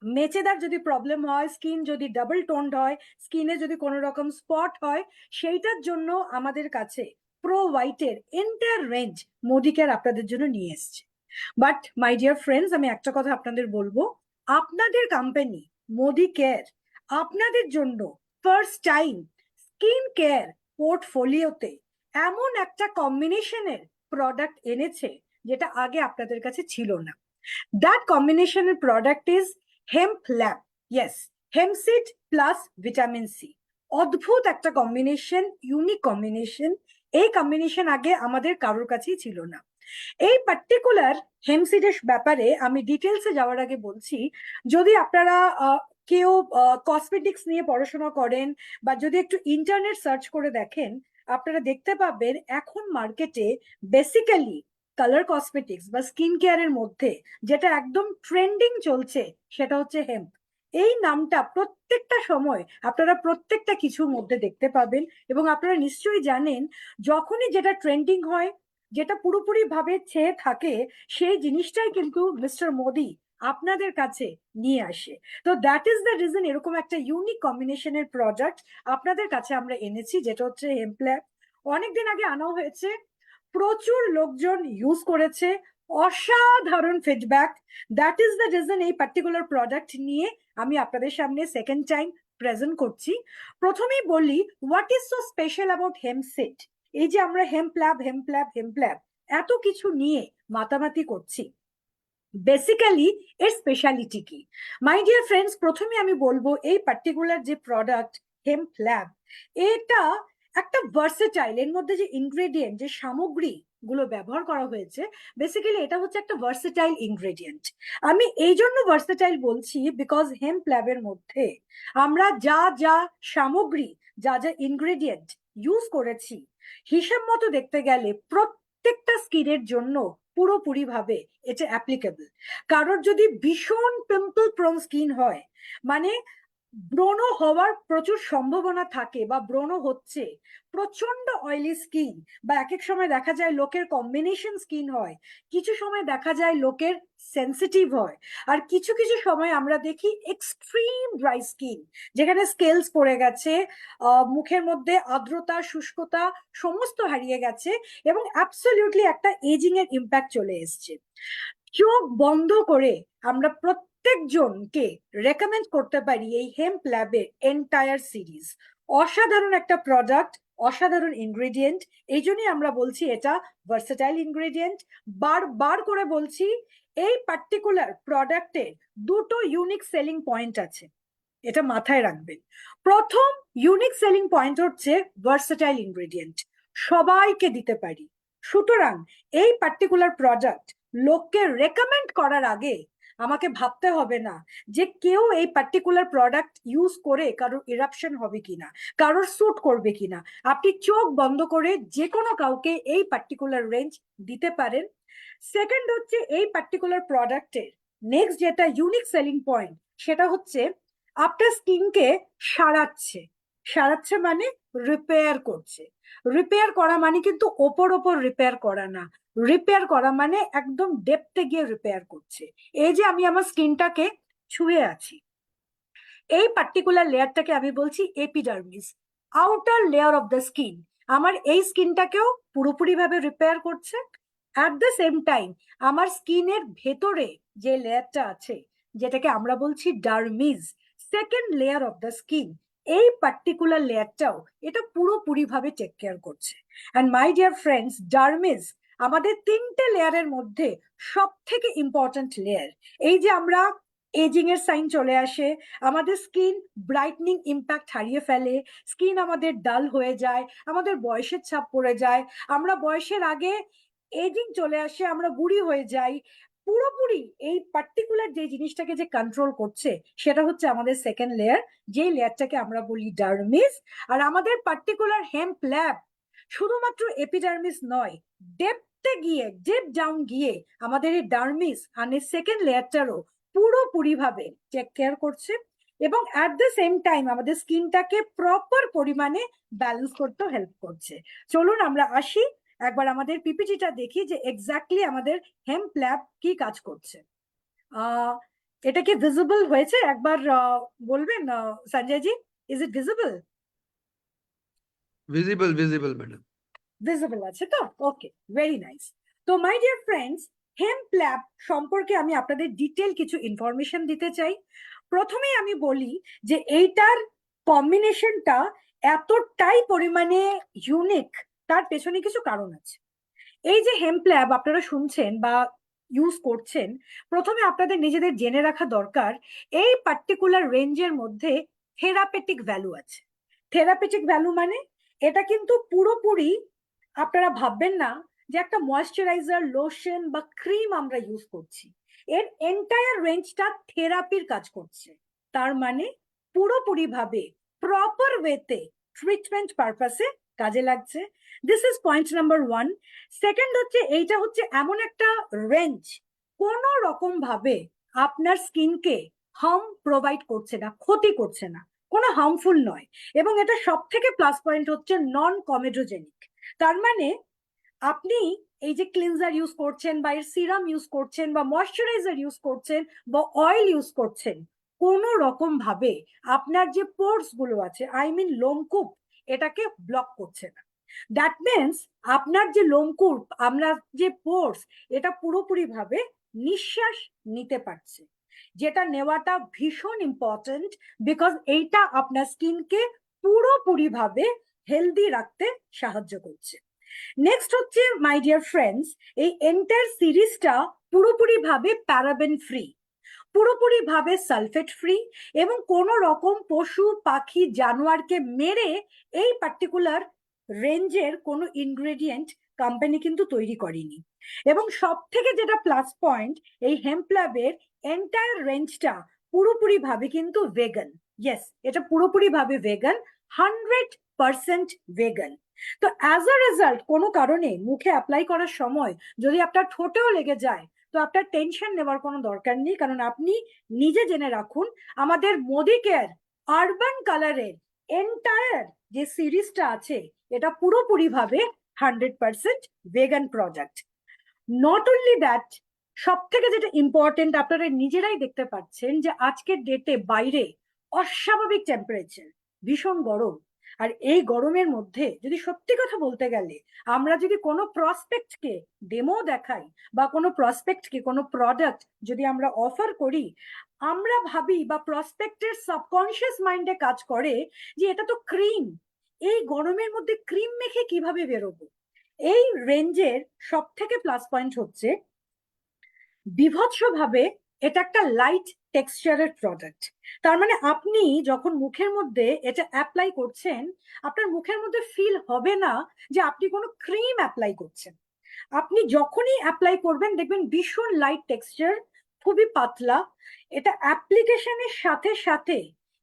মেচেদার যদি প্রবলেম হয়, স্কিন যদি ডাবল টোনড হয়, স্কিনে যদি কোনো রকম স্পট হয়, সেইটার জন্য আমাদের কাছে প্রো হোয়াইটের এন্টায়ার রেঞ্জ মোদি কেয়ার আপনাদের জন্য নিয়ে এসছে। বাট মাই ডিয়ার ফ্রেন্ডস, আমি একটা কথা আপনাদের বলবো, আপনাদের কোম্পানি মোদি কেয়ার আপনাদের জন্য ফার্স্ট টাইম স্কিন কেয়ার পোর্টফোলিওতে এমন একটা কম্বিনেশনের প্রোডাক্ট এনেছে যেটা আগে আপনাদের কাছে ছিল না। That combinational product is Hemp Lab. Yes, hemp seed plus vitamin C. অদ্ভুত একটা কম্বিনেশন, ইউনিক কম্বিনেশন। এই কম্বিনেশন আগে আমাদের কারোর কাছেই ছিল না। এই পার্টিকুলার হেম্প সিডের ব্যাপারে আমি ডিটেলসে যাওয়ার আগে বলছি, যদি আপনারা কেউ কসমেটিক্স নিয়ে পড়াশোনা করেন বা যদি একটু ইন্টারনেট সার্চ করে দেখেন, আপনারা দেখতে পাবেন এখন মার্কেটে বেসিক্যালি কালার কসমেটিক্স বা স্কিন কেয়ারের মধ্যে যেটা একদম ট্রেন্ডিং চলছে সেটা হচ্ছে হেম্প। এই নামটা প্রত্যেকটা সময় আপনারা প্রত্যেকটা কিছুর মধ্যে দেখতে পাবেন, এবং আপনারা নিশ্চয়ই জানেন যখনই যেটা ট্রেন্ডিং হয়, যেটা পুরোপুরি ভাবে ছেয়ে থাকে, সেই জিনিসটাই কিন্তু মিস্টার মোদি আপনাদের কাছে নিয়ে আসে। তো দ্যাট ইজ দ্য রিজন এরকম একটা ইউনিক কম্বিনেশনের প্রোডাক্ট আপনাদের কাছে আমরা এনেছি, যেটা হচ্ছে হেম্প ল্যাব। অনেকদিন আগে আনা হয়েছে, প্রচুর লোকজন ইউজ করেছে, অসাধারণ feedback. That is the reason এই পার্টিকুলার প্রোডাক্ট নিয়ে আমি আপনাদের সামনে সেকেন্ড টাইম প্রেজেন্ট করছি। প্রথমেই বলি, what is so special about hemp seed? এই যে আমরা হেম্প ল্যাব এত কিছু নিয়ে মাতামাতি করছি, বেসিক্যালি এর স্পেশালিটি কি? মাই ডিয়ার ফ্রেন্ডস, প্রথমে আমি বলবো এই পার্টিকুলার যে প্রোডাক্ট হেম্প ল্যাব, এটা একটা ভার্সেটাইল, এর মধ্যে যে ইনগ্রেডিয়েন্ট, যে সামগ্রী গুলো ব্যবহার করা হয়েছে, বেসিক্যালি এটা হচ্ছে একটা ভার্সেটাইল ইনগ্রেডিয়েন্ট। আমি এই জন্য ভার্সেটাইল বলছি বিকজ হেম্প ল্যাবের মধ্যে আমরা যা যা সামগ্রী, যা যা ইনগ্রেডিয়েন্ট ইউজ করেছি, হিসাব মতো দেখতে গেলে প্রত্যেকটা স্কিনের জন্য পুরোপুরি ভাবে এটা অ্যাপ্লিকেবল। কারোর যদি ভীষণ পিম্পল প্রোন স্কিন হয়, মানে ব্রণ হওয়ার প্রচুর সম্ভাবনা থাকে বা ব্রণ হচ্ছে, প্রচন্ড অয়েলি স্কিন, বা এক এক সময় দেখা যায় লোকের কম্বিনেশন স্কিন হয়, কিছু সময় দেখা যায় লোকের সেন্সিটিভ হয়, আর কিছু কিছু সময় আমরা দেখি এক্সট্রিম ড্রাই স্কিন, যেখানে স্কেলস পড়ে গেছে, মুখের মধ্যে আর্দ্রতা, শুষ্কতা সমস্ত হারিয়ে গেছে, এবং অ্যাবসলিউটলি একটা এজিং এর ইম্প্যাক্ট চলে এসছে। চোখ বন্ধ করে আমরা প্রত্যেকজনকে রেকমেন্ড করতে পারি এই হেম্প ল্যাবের এন্টায়ার সিরিজ। অসাধারণ একটা প্রোডাক্ট, অসাধারণ ইনগ্রেডিয়েন্ট, এই জন্যই আমরা বলছি এটা ভার্সেটাইল ইনগ্রেডিয়েন্ট। বারবার করে বলছি, এই পার্টিকুলার প্রোডাক্টের দুটো ইউনিক সেলিং পয়েন্ট আছে, এটা মাথায় রাখবেন। প্রথম ইউনিক সেলিং পয়েন্ট হচ্ছে ভার্সেটাইল ইনগ্রেডিয়েন্ট, সবাইকে দিতে পারি। সুতরাং এই পার্টিকুলার প্রোডাক্ট লোককে রেকমেন্ড করার আগে আমাকে ভাবতে হবে না যে কেউ এই পার্টিকুলার প্রোডাক্ট ইউজ করে কারোর ইরাপশন হবে কিনা, কারোর স্যুট করবে কিনা। আপনি চোখ বন্ধ করে যে কোনো কাউকে এই পার্টিকুলার রেঞ্জ দিতে পারেন। সেকেন্ড হচ্ছে, এই পার্টিকুলার প্রোডাক্টের নেক্সট যেটা ইউনিক সেলিং পয়েন্ট, সেটা হচ্ছে আপনার স্কিনকে সারাচ্ছে মানে রিপেয়ার করছে। রিপেয়ার করা মানে কিন্তু ওপর রিপেয়ার করা না, রিপেয়ার করা মানে একদম ডেপথে গিয়ে রিপেয়ার করছে। এই যে আমি আমার স্কিনটাকে ছুঁয়ে আছি, এই পার্টিকুলার লেয়ারটাকে আমি বলছি epidermis, outer layer of the skin. আমার এই স্কিনটাকেও পুরোপুরিভাবে রিপেয়ার করছে। অ্যাট দ্য সেম টাইম আমার স্কিনের ভেতরে যে লেয়ারটা আছে, যেটাকে আমরা বলছি dermis, second layer of the skin, এই পার্টিকুলার লেয়ারটাও এটা পুরোপুরিভাবে টেক কেয়ার করছে। And my dear friends, dermis আমাদের 3টে লেয়ারের মধ্যে সব থেকে ইম্পর্ট্যান্ট লেয়ার। এই যে আমরা এজিং এর সাইন চলে আসে, আমাদের স্কিন ব্রাইটনিং ইম্প্যাক্ট হারিয়ে ফেলে, স্কিন আমাদের ডাল হয়ে যায়, আমাদের বয়সের ছাপ পড়ে যায়, আমরা বয়সের আগে এজিং চলে আসে, আমরা বুড়ি হয়ে যাই। পুরোপুরি এই পার্টিকুলার যে জিনিসটাকে যে কন্ট্রোল করছে সেটা হচ্ছে আমাদের সেকেন্ড লেয়ার, যেই লেয়ারটাকে আমরা বলি ডার্মিস। আর আমাদের পার্টিকুলার হেম্প ল্যাব শুধুমাত্র এপিডার্মিস নয়, ডেপথে গিয়ে, ডেপ ডাউন গিয়ে আমাদের এই ডার্মিস আর সেকেন্ড লেয়ারটারও পুরোপুরিভাবে টেক কেয়ার করছে এবং অ্যাট দ্য সেম টাইম আমাদের স্কিনটাকে প্রপার পরিমাণে ব্যালেন্স করতেও হেল্প করছে। চলুন আমরা আসি, একবার আমাদের পিপিটিটা দেখি যে এক্স্যাক্টলি আমাদের হেম্প ল্যাব কি কাজ করছে। এটা কি ভিজিবল হয়েছে? একবার বলবেন Sanjay ji, is it visible? Visible madam. Visible আছে তো? Okay, very nice. তো my dear friends, Hemp Lab সম্পর্কে আমি আপনাদের ডিটেল কিছু ইনফরমেশন দিতে চাই। প্রথমেই আমি বলি যে এইটার কম্বিনেশনটা এতটাই পরিমাণে ইউনিক, তার পেছনে কিছু কারণ আছে। এই যে হেম্প ল্যাব আপনারা শুনছেন বা ইউজ করছেন, প্রথমে আপনাদের নিজেদের জেনে রাখা দরকার এই পার্টিকুলার রেঞ্জের মধ্যে থেরাপেটিক ভ্যালু আছে। থেরাপেটিক ভ্যালু মানে এটা কিন্তু পুরোপুরি আপনারা ভাববেন না যে একটা ময়েশ্চারাইজার, লোশন বা ক্রিম আমরা ইউজ করছি। এর এন্টায়ার রেঞ্জটা থেরাপির কাজ করছে। তার মানে পুরোপুরি ভাবে প্রপার ওয়েতে ট্রিটমেন্ট পারপাসে কাজে লাগছে। This is point number 1। Second হচ্ছে এইটা হচ্ছে এমন একটা রেঞ্জ, কোনো রকম ভাবে আপনার স্কিনকে হার্ম প্রোভাইড করছে না, ক্ষতি করছে না, কোনো হার্মফুল নয়। এবং এটা সব থেকে প্লাস পয়েন্ট হচ্ছে নন কমেডোজেনিক। তার মানে আপনি এই যে ক্লিনজার ইউজ করছেন বা এর সিরাম ইউজ করছেন বা ময়শ্চারাইজার ইউজ করছেন বা অয়েল ইউজ করছেন, কোনো রকম ভাবে আপনার যে পোর্স গুলো আছে, আই মিন লোমকূপ, এটাকে ব্লক করছে না। দ্যাট মিনস আপনার যে লোমকূপ, আপনার যে পোর্স, এটা পুরোপুরি ভাবে নিঃশ্বাস নিতে পারছে, যেটা নেওয়াটা ভীষণ ইম্পর্টেন্ট, বিকজ এইটা আপনার স্কিনকে পুরোপুরি ভাবে হেলদি রাখতে সাহায্য করছে। নেক্সট হচ্ছে মাই ডিয়ার ফ্রেন্ডস, এই এন্টায়ার সিরিজটা পুরোপুরি ভাবে প্যারাবেন ফ্রি, পুরোপুরি ভাবে সালফেট ফ্রি, এবং কোন রকম পশু পাখি জানোয়ারকে মেরে এই পার্টিকুলার রেঞ্জের কোনো ইনগ্রেডিয়েন্ট কোম্পানি কিন্তু তৈরি করেনি। এবং সব থেকে যেটা প্লাস পয়েন্ট, এই হেম্প ল্যাবের এন্টায়ার রেঞ্জটা পুরোপুরি ভাবে কিন্তু ভেগান। ইয়েস, এটা পুরোপুরি ভাবে ভেগান, 100% ভেগান। তো অ্যাজ আ রেজাল্ট কোনো কারণে মুখে অ্যাপ্লাই করার সময় যদি আপনার ঠোঁটেও লেগে যায়, তো আপনার টেনশন নেওয়ার কোনো দরকার নেই, কারণ আপনি নিজে জেনে রাখুন আমাদের মোদি কেয়ার আরবান কালারের এন্টায়ার যে সিরিজটা আছে এটা পুরোপুরি ভাবে 100% vegan product. Not only that, সব থেকে যেটা ইম্পর্টেন্ট, আপনারা নিজেরাই দেখতে পাচ্ছেন যে আজকের ডেটে বাইরে অস্বাভাবিক টেম্পারেচার, ভীষণ গরম। আর এই গরমের মধ্যে যদি সত্যি কথা বলতে গেলে আমরা যদি কোনো প্রসপেক্টকে ডেমো দেখাই বা কোনো প্রসপেক্টকে কোনো প্রোডাক্ট যদি আমরা অফার করি, আমরা ভাবি বা প্রসপেক্টের সাবকনশিয়াস মাইন্ডে কাজ করে যে এটা তো ক্রিম, এই গরমের মধ্যে ক্রিম মেখে কিভাবে বেরোবো। এই রেঞ্জের সব থেকে প্লাস পয়েন্ট হচ্ছে বিভৎসভাবে এটা একটা লাইট টেক্সচারের প্রোডাক্ট। তার মানে আপনি যখন মুখের মধ্যে এটা অ্যাপ্লাই করছেন, আপনার মুখের মধ্যে ফিল হবে না যে আপনি কোনো ক্রিম অ্যাপ্লাই করছেন। আপনি যখনই অ্যাপ্লাই করবেন দেখবেন ভীষণ লাইট টেক্সচার, খুবই পাতলা। এটা অ্যাপ্লিকেশনের সাথে সাথে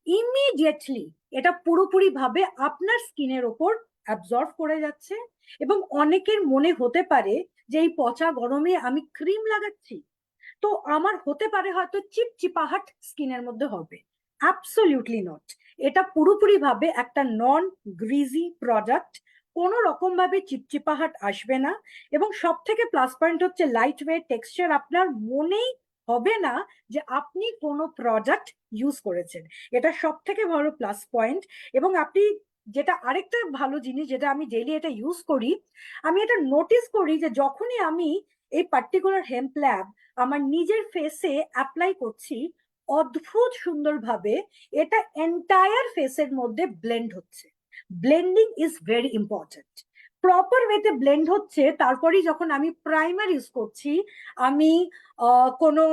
ইমিডিয়েটলি এটা পুরোপুরি ভাবে আপনার স্কিনের ওপর অ্যাবজর্ব করে যাচ্ছে। এবং অনেকের মনে হতে পারে যে এই পচা গরমে আমি ক্রিম লাগাচ্ছি, তো আমার হতে পারে হয়তো চিপচিপাহাট স্কিনের মধ্যে হবে। অ্যাবসলিউটলি নট, এটা পুরোপুরি ভাবে একটা নন গ্রিজি প্রোডাক্ট, কোনো রকম ভাবে চিপচিপাহাট আসবে না। এবং সব থেকে প্লাস পয়েন্ট হচ্ছে লাইট ওয়েট টেক্সচার, আপনার মনেই হবে না যে আপনি কোনো প্রোডাক্ট ইউজ করেছেন, এটা সব থেকে বড় প্লাস পয়েন্ট। এবং আপনি যেটা আরেকটা ভালো জিনিস, যেটা আমি ডেইলি এটা ইউজ করি, আমি এটা নোটিস করি যে যখনই আমি এই পার্টিকুলার হেম্প ল্যাব আমার নিজের ফেসে অ্যাপ্লাই করছি, অদ্ভুত সুন্দরভাবে এটা এন্টায়ার ফেসের মধ্যে ব্লেন্ড হচ্ছে। Blending is very important. Proper ওয়েতে ব্লেন্ড হচ্ছে, তারপরেই যখন আমি প্রাইমার ইউজ করছি, আমি কোনো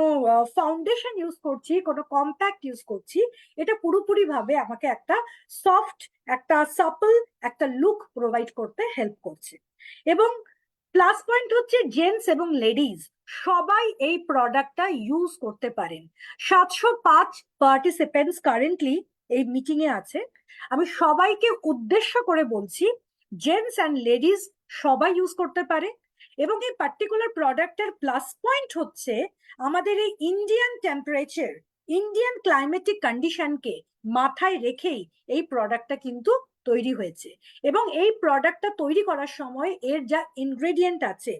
ফাউন্ডেশন ইউজ করছি, কোনো কম্প্যাক্ট ইউজ করছি, এটা পুরোপুরি ভাবে আমাকে একটা সফট, একটা সাপল একটা লুক প্রোভাইড করতে হেল্প করছে। এবং প্লাস পয়েন্ট হচ্ছে জেন্টস এবং লেডিজ সবাই এই প্রোডাক্টটা ইউজ করতে পারেন। 705 পার্টিসিপেন্টস কারেন্টলি এই মিটিং এ আছে। আমি সবাইকে উদ্দেশ্য করে বলছি, জেন্টস অ্যান্ড লেডিজ সবাই ইউজ করতে পারে। এবং এই পার্টিকুলার প্রোডাক্টের প্লাস পয়েন্ট হচ্ছে আমাদের এই ইন্ডিয়ান টেম্পারেচার, ইন্ডিয়ান ক্লাইমেটিক কন্ডিশনকে মাথায় রেখেই এই প্রোডাক্টটা কিন্তু তৈরি হয়েছে। এবং এই প্রোডাক্টটা তৈরি করার সময় এর যা ইনগ্রেডিয়েন্ট আছে,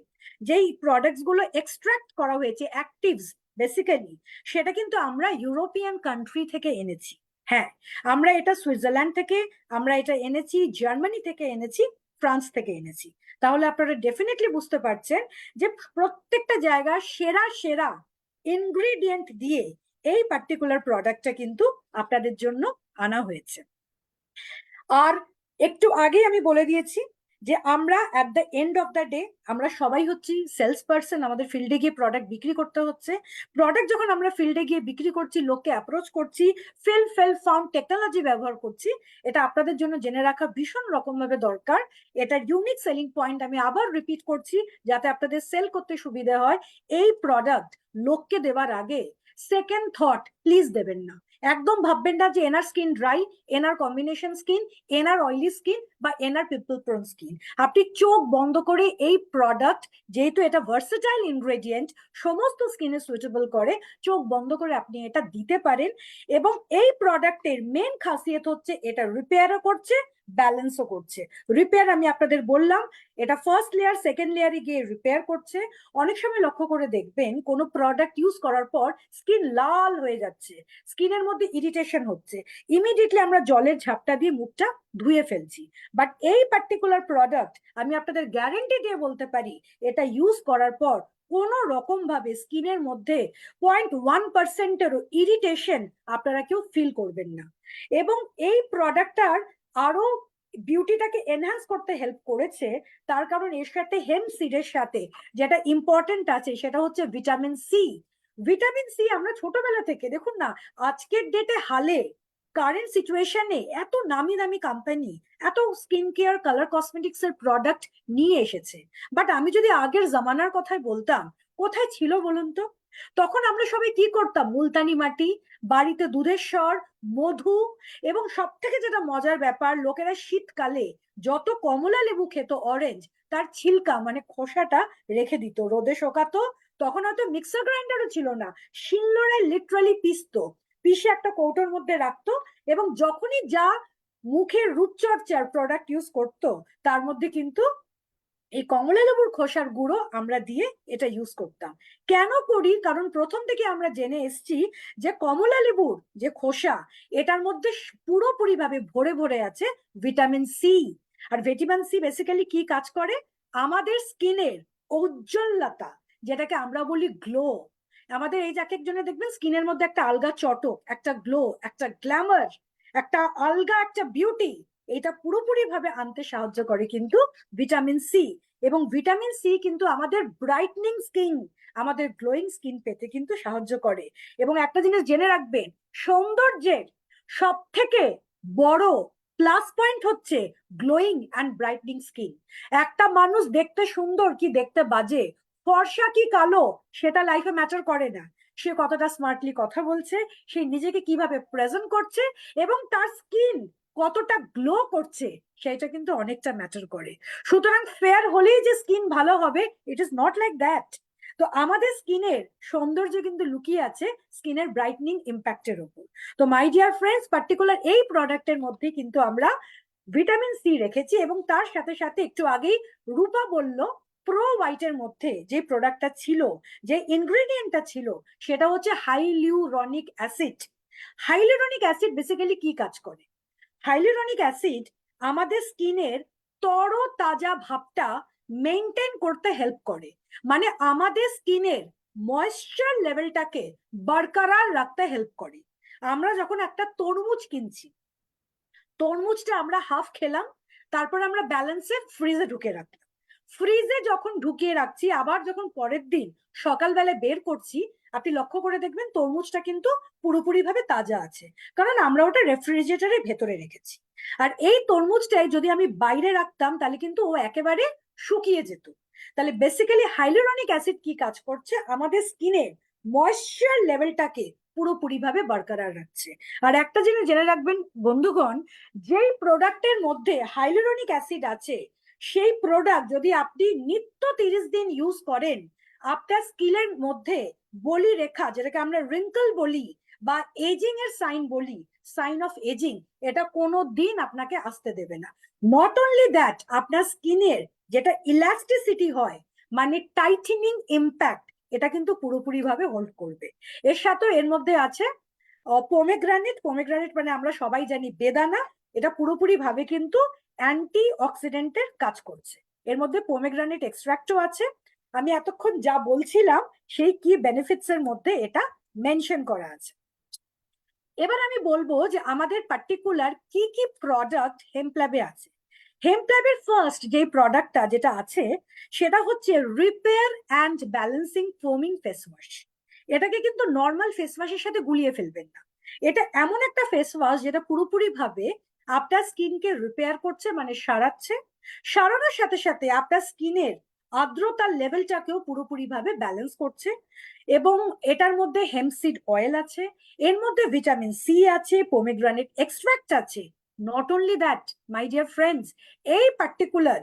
যেই প্রোডাক্টস গুলো এক্সট্রাক্ট করা হয়েছে, অ্যাক্টিভস বেসিক্যালি, সেটা কিন্তু আমরা ইউরোপিয়ান কান্ট্রি থেকে এনেছি। হ্যাঁ, আমরা এটা সুইজারল্যান্ড থেকে, আমরা এটা এনেছি জার্মানি থেকে, এনেছি ফ্রান্স থেকে এনেছি। তাহলে আপনারা ডেফিনেটলি বুঝতে পারছেন যে প্রত্যেকটা জায়গায় সেরা সেরা ইনগ্রেডিয়েন্ট দিয়ে এই পার্টিকুলার প্রোডাক্টটা কিন্তু আপনাদের জন্য আনা হয়েছে। আর একটু আগে আমি বলে দিয়েছি যে আমরা at the end of the day আমরা সবাই হচ্ছি সেলস পার্সন। আমাদের ফিল্ডে গিয়ে প্রোডাক্ট বিক্রি করতে হচ্ছে। প্রোডাক্ট যখন আমরা ফিল্ডে গিয়ে বিক্রি করছি, লোককে অ্যাপ্রোচ করছি, ফেল ফাউন্ড টেকনোলজি ব্যবহার করছি, এটা আপনাদের জন্য জেনে রাখা ভীষণ রকম ভাবে দরকার। এটা ইউনিক সেলিং পয়েন্ট, আমি আবার রিপিট করছি যাতে আপনাদের সেল করতে সুবিধা হয়। এই প্রোডাক্ট লোককে দেওয়ার আগে সেকেন্ড থট প্লিজ দেবেন না। একদম ভাববেন না যে এনার স্কিন ড্রাই, এনার কম্বিনেশন স্কিন, এনার অয়েলি স্কিন বা এনার পিম্পল প্রোন স্কিন। আপনি চোখ বন্ধ করে এই প্রোডাক্ট, যেহেতু এটা ভার্সেটাইল ইনগ্রেডিয়েন্ট, সমস্ত স্কিনে সুইটেবল করে, চোখ বন্ধ করে আপনি এটা দিতে পারেন। এবং এই প্রোডাক্টের মেন খাসিয়ত হচ্ছে এটা রিপেয়ারও করছে, ব্যালেন্সও করছে। রিপেয়ার আমি আপনাদের বললাম, এটা ফার্স্ট লেয়ার সেকেন্ড লেয়ারে গিয়ে রিপেয়ার করছে। অনেক সময় লক্ষ্য করে দেখবেন কোনো প্রোডাক্ট ইউজ করার পর স্কিন লাল হয়ে যাচ্ছে, স্কিনের মধ্যে ইরিটেশন হচ্ছে, ইমিডিয়েটলি আমরা জলের ঝাপটা দিয়ে মুখটা ধুয়ে ফেলছি। বাট এই পার্টিকুলার প্রোডাক্ট আমি আপনাদের গ্যারেন্টি দিয়ে বলতে পারি, এটা ইউজ করার পর কোন রকম ভাবে স্কিনের মধ্যে 0.1%-এরও ইরিটেশন আপনারা কেউ ফিল করবেন না। এবং এই প্রোডাক্টটার আরো বিউটিটাকে এনহ্যান্স করতে হেল্প করেছে, তার কারণ এর সাথে হেম্প সিডের সাথে যেটা ইম্পর্টেন্ট আছে সেটা হচ্ছে ভিটামিন সি। ভিটামিন সি আমরা ছোটবেলা থেকে, দেখুন না, আজকের ডেটে হালে কারেন্ট সিচুয়েশনে এত নামি দামি কোম্পানি এত স্কিন কেয়ার কালার কসমেটিক্স এর প্রোডাক্ট নিয়ে এসেছে। বাট আমি যদি আগের জামানার কথাই বলতাম, কোথায় ছিল বলুন তো? তখন আমরা সবাই কি করতাম? মুলতানি মাটি, বাড়িতে দুধের স্বর, মধু, এবং সব থেকে যেটা মজার ব্যাপার, লোকেরা শীতকালে যত কমলা লেবু খেত, অরেঞ্জ, তার ছিলকা মানে খোসাটা রেখে দিত, রোদে শোকাতো। তখন হয়তো মিক্সার গ্রাইন্ডারও ছিল না, শিলনোড়ায় লিটারালি পিষতো, পিষে একটা কৌটোর মধ্যে রাখতো, এবং যখনই যা মুখের রূপচর্চার প্রোডাক্ট ইউজ করতো তার মধ্যে কিন্তু এই কমলা লেবুর খোসার গুঁড়ো আমরা দিয়ে এটা ইউজ করতাম। কেন করি? কারণ প্রথম থেকে আমরা জেনে এসেছি যে কমলা লেবুর যে খোসা, এটার মধ্যে পুরোপুরি ভাবে ভরে ভরে আছে ভিটামিন সি। আর ভিটামিন সি বেসিক্যালি কি কাজ করে? আমাদের স্কিনের ঔজ্জ্বল্যতা, যেটাকে আমরা বলি গ্লো, আমাদের এই এক একজনে দেখবেন স্কিনের মধ্যে একটা আলগা চটক, একটা গ্লো, একটা গ্ল্যামার, একটা আলগা একটা বিউটি, এটা পুরোপুরি ভাবে আনতে সাহায্য করে কিন্তু ভিটামিন সি। এবং ভিটামিন সি কিন্তু আমাদের ব্রাইটনিং স্কিন, আমাদের গ্লোয়িং স্কিন পেতে কিন্তু সাহায্য করে। এবং একটা জিনিস জেনে রাখবেন, সৌন্দর্যের সব থেকে বড় প্লাস পয়েন্ট হচ্ছে গ্লোয়িং অ্যান্ড ব্রাইটনিং স্কিন। একটা মানুষ দেখতে সুন্দর কি দেখতে বাজে, ফর্সা কি কালো, সেটা লাইফে ম্যাটার করে না। সে কতটা স্মার্টলি কথা বলছে, সে নিজেকে কিভাবে প্রেজেন্ট করছে, এবং তার স্কিন কতটা গ্লো করছে, সেটা কিন্তু অনেকটা ম্যাটার করে। সুতরাং ফেয়ার হলেই যে স্কিন ভালো হবে, it is not like that. তো আমাদের স্কিনের সৌন্দর্য কিন্তু লুকিয়ে আছে স্কিনের ব্রাইটনিং ইম্প্যাক্টের উপর। তো মাই ডিয়ার ফ্রেন্ডস, পার্টিকুলার এই প্রোডাক্টের মধ্যে কিন্তু আমরা ভিটামিন সি রেখেছি। এবং তার সাথে সাথে একটু আগেই রূপা বলল, প্রো হোয়াইটের মধ্যে যে প্রোডাক্টটা ছিল, যে ইনগ্রেডিয়েন্টটা ছিল, সেটা হচ্ছে হাইলিউরনিক অ্যাসিড। হাইলিউরনিক অ্যাসিড বেসিক্যালি কি কাজ করে? হাইলিউরনিক অ্যাসিড আমাদের স্কিনের তরতাজা ভাবটা মেনটেন করতে হেল্প করে, মানে আমাদের স্কিনের ময়েশ্চার লেভেলটাকে বরকরার রাখতে হেল্প করে। আমরা যখন একটা তরমুজ কিনছি, তরমুজটা আমরা হাফ খেলাম, তারপর আমরা ব্যালেন্সে ফ্রিজে ঢুকে রাখলাম। ফ্রিজে যখন ঢুকিয়ে রাখছি, আবার যখন পরের দিন সকালবেলা বের করছি, আপনি লক্ষ্য করে দেখবেন তরমুজটা কিন্তু পুরোপুরি ভাবে তাজা আছে, কারণ আমরা ওটা রেফ্রিজারেটরের ভেতরে রেখেছি। আর এই তরমুজটাই যদি আমি বাইরে রাখতাম তাহলে কিন্তু ও একেবারে শুকিয়ে যেত। তাহলে বেসিক্যালি হাইলুরনিক অ্যাসিড কি কাজ করছে, আমাদের স্কিনের ময়েশ্চার লেভেলটাকে পুরোপুরি ভাবে বরকরার রাখছে। আর একটা জিনিস জেনে রাখবেন বন্ধুগণ, যেই প্রোডাক্টের মধ্যে হাইলুরনিক অ্যাসিড আছে, সেই প্রোডাক্ট যদি আপনি নিত্য 30 দিন ইউজ করেন, আপনার স্কিনের মধ্যে বলি রেখা, যেটাকে আমরা রিঙ্কল বলি বা এজিং এর সাইন বলি, সাইন অফ এজিং, এটা কোনো দিন আপনাকে আসতে দেবে না। নট অনলি দ্যাট, আপনার স্কিনের যেটা ইলাস্টিসিটি হয়, মানে টাইটেনিং ইম্প্যাক্ট, এটা কিন্তু পুরোপুরি ভাবে হোল্ড করবে। এর সাথে এর মধ্যে আছে পোমেগ্রানেট। পোমেগ্রানেট মানে আমরা সবাই জানি বেদানা, এটা পুরোপুরি ভাবে কিন্তু অ্যান্টি অক্সিডেন্টের কাজ করছে। এর মধ্যে পোমেগ্রানেট এক্সট্রাক্টও আছে। আমি এতক্ষণ যা বলছিলাম সেই কি বেনিফিটস এর মধ্যে এটা মেনশন করা আছে। এবার আমি বলবো যে আমাদের পার্টিকুলার কি কি প্রোডাক্ট হেমপ্ল্যাবে আছে। হেমপ্ল্যাবের ফার্স্ট যে প্রোডাক্টটা যেটা আছে সেটা হচ্ছে repair and balancing ফোমিং face wash. এটাকে কিন্তু নর্মাল ফেস ওয়াশের সাথে গুলিয়ে ফেলবেন না। এটা এমন একটা ফেস ওয়াশ যেটা পুরোপুরি ভাবে আপনার স্কিনকে রিপেয়ার করছে, মানে সারাচ্ছে। সারানোর সাথে সাথে আপনার স্কিনের আর্দ্রতার লেভেলটাকেও পুরোপুরি ভাবে ব্যালেন্স করছে। এবং এটার মধ্যে হেম্পসিড অয়েল আছে, এর মধ্যে ভিটামিন সি আছে, পোমেগ্রানেট এক্সট্রাক্ট আছে। Not only that my dear friends, এই পার্টিকুলার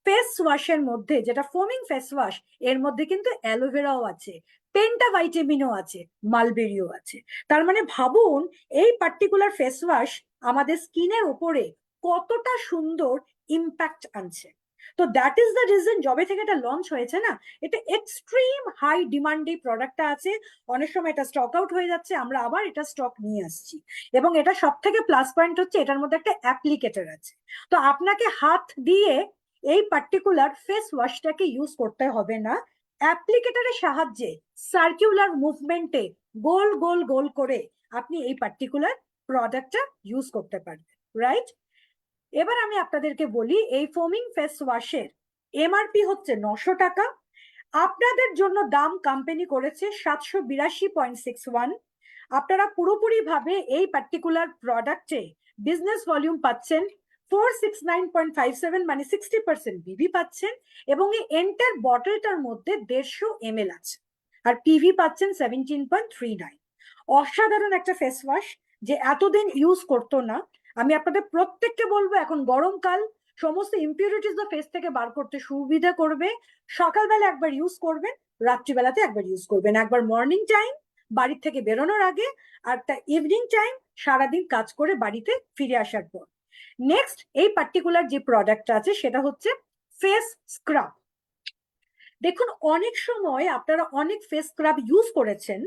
ফেস ওয়াশের মধ্যে যেটা ফোমিং ফেস ওয়াশ, এর মধ্যে কিন্তু অ্যালোভেরাও আছে, পেন্টাভাইটামিনও আছে, মালবেরিও আছে। তার মানে ভাবুন এই পার্টিকুলার ফেস ওয়াশ আমাদের স্কিনের উপরে কতটা সুন্দর ইম্প্যাক্ট আনছে। তো দ্যাট ইজ দ্য রিজন, যবে থেকে এটা লঞ্চ হয়েছে না, এটা এক্সট্রিম হাই ডিমান্ডে প্রোডাক্টটা আছে। অনেক সময় এটা স্টক আউট হয়ে যাচ্ছে, আমরা আবার এটা স্টক নিয়ে আসছি। এবং এটা সব থেকে প্লাস পয়েন্ট হচ্ছে এটার মধ্যে একটা অ্যাপ্লিকেটর আছে। তো আপনাকে হাত দিয়ে এই পার্টিকুলার ফেস ওয়াশটাকে ইউজ করতে হবে না, অ্যাপ্লিকেটরের সাহায্যে সার্কুলার মুভমেন্টে গোল গোল গোল করে আপনি এই পার্টিকুলার প্রোডাক্টটা ইউজ করতে পারবেন, রাইট? এবার আমি আপনাদেরকে বলি, এই ফোমিং ফেস ওয়াশের এমআরপি হচ্ছে 900 টাকা। আপনাদের জন্য দাম কোম্পানি করেছে 782.61। আপনারা পুরোপুরি ভাবে এই পার্টিকুলার প্রোডাক্টে বিজনেস ভলিউম পাচ্ছেন 469.57, মানে 60% বিভি পাচ্ছেন। এবং এই এন্টার বটলটার মধ্যে 150 ml আছে, আর পিভি পাচ্ছেন 17.39। অসাধারণ একটা ফেস ওয়াশ, যে এতদিন ইউজ করতো না। আমি আপনাদের প্রত্যেককে বলবো, এখন গরমকাল, সমস্ত ইম্পিউরিটিস ফেস থেকে বার করতে সুবিধা করবে। সকালবেলা একবার ইউজ করবেন, রাত্রিবেলাতে একবার ইউজ করবেন, একবার মর্নিং টাইম বাড়ির থেকে বেরোনোর আগে, আর একটা ইভিনিং টাইম সারাদিন কাজ করে বাড়িতে ফিরে আসার পর। নেক্সট এই পার্টিকুলার যে প্রোডাক্টটা আছে সেটা হচ্ছে ফেস স্ক্রাব। দেখুন অনেক সময় আপনারা অনেক ফেস স্ক্রাব ইউজ করেছেন,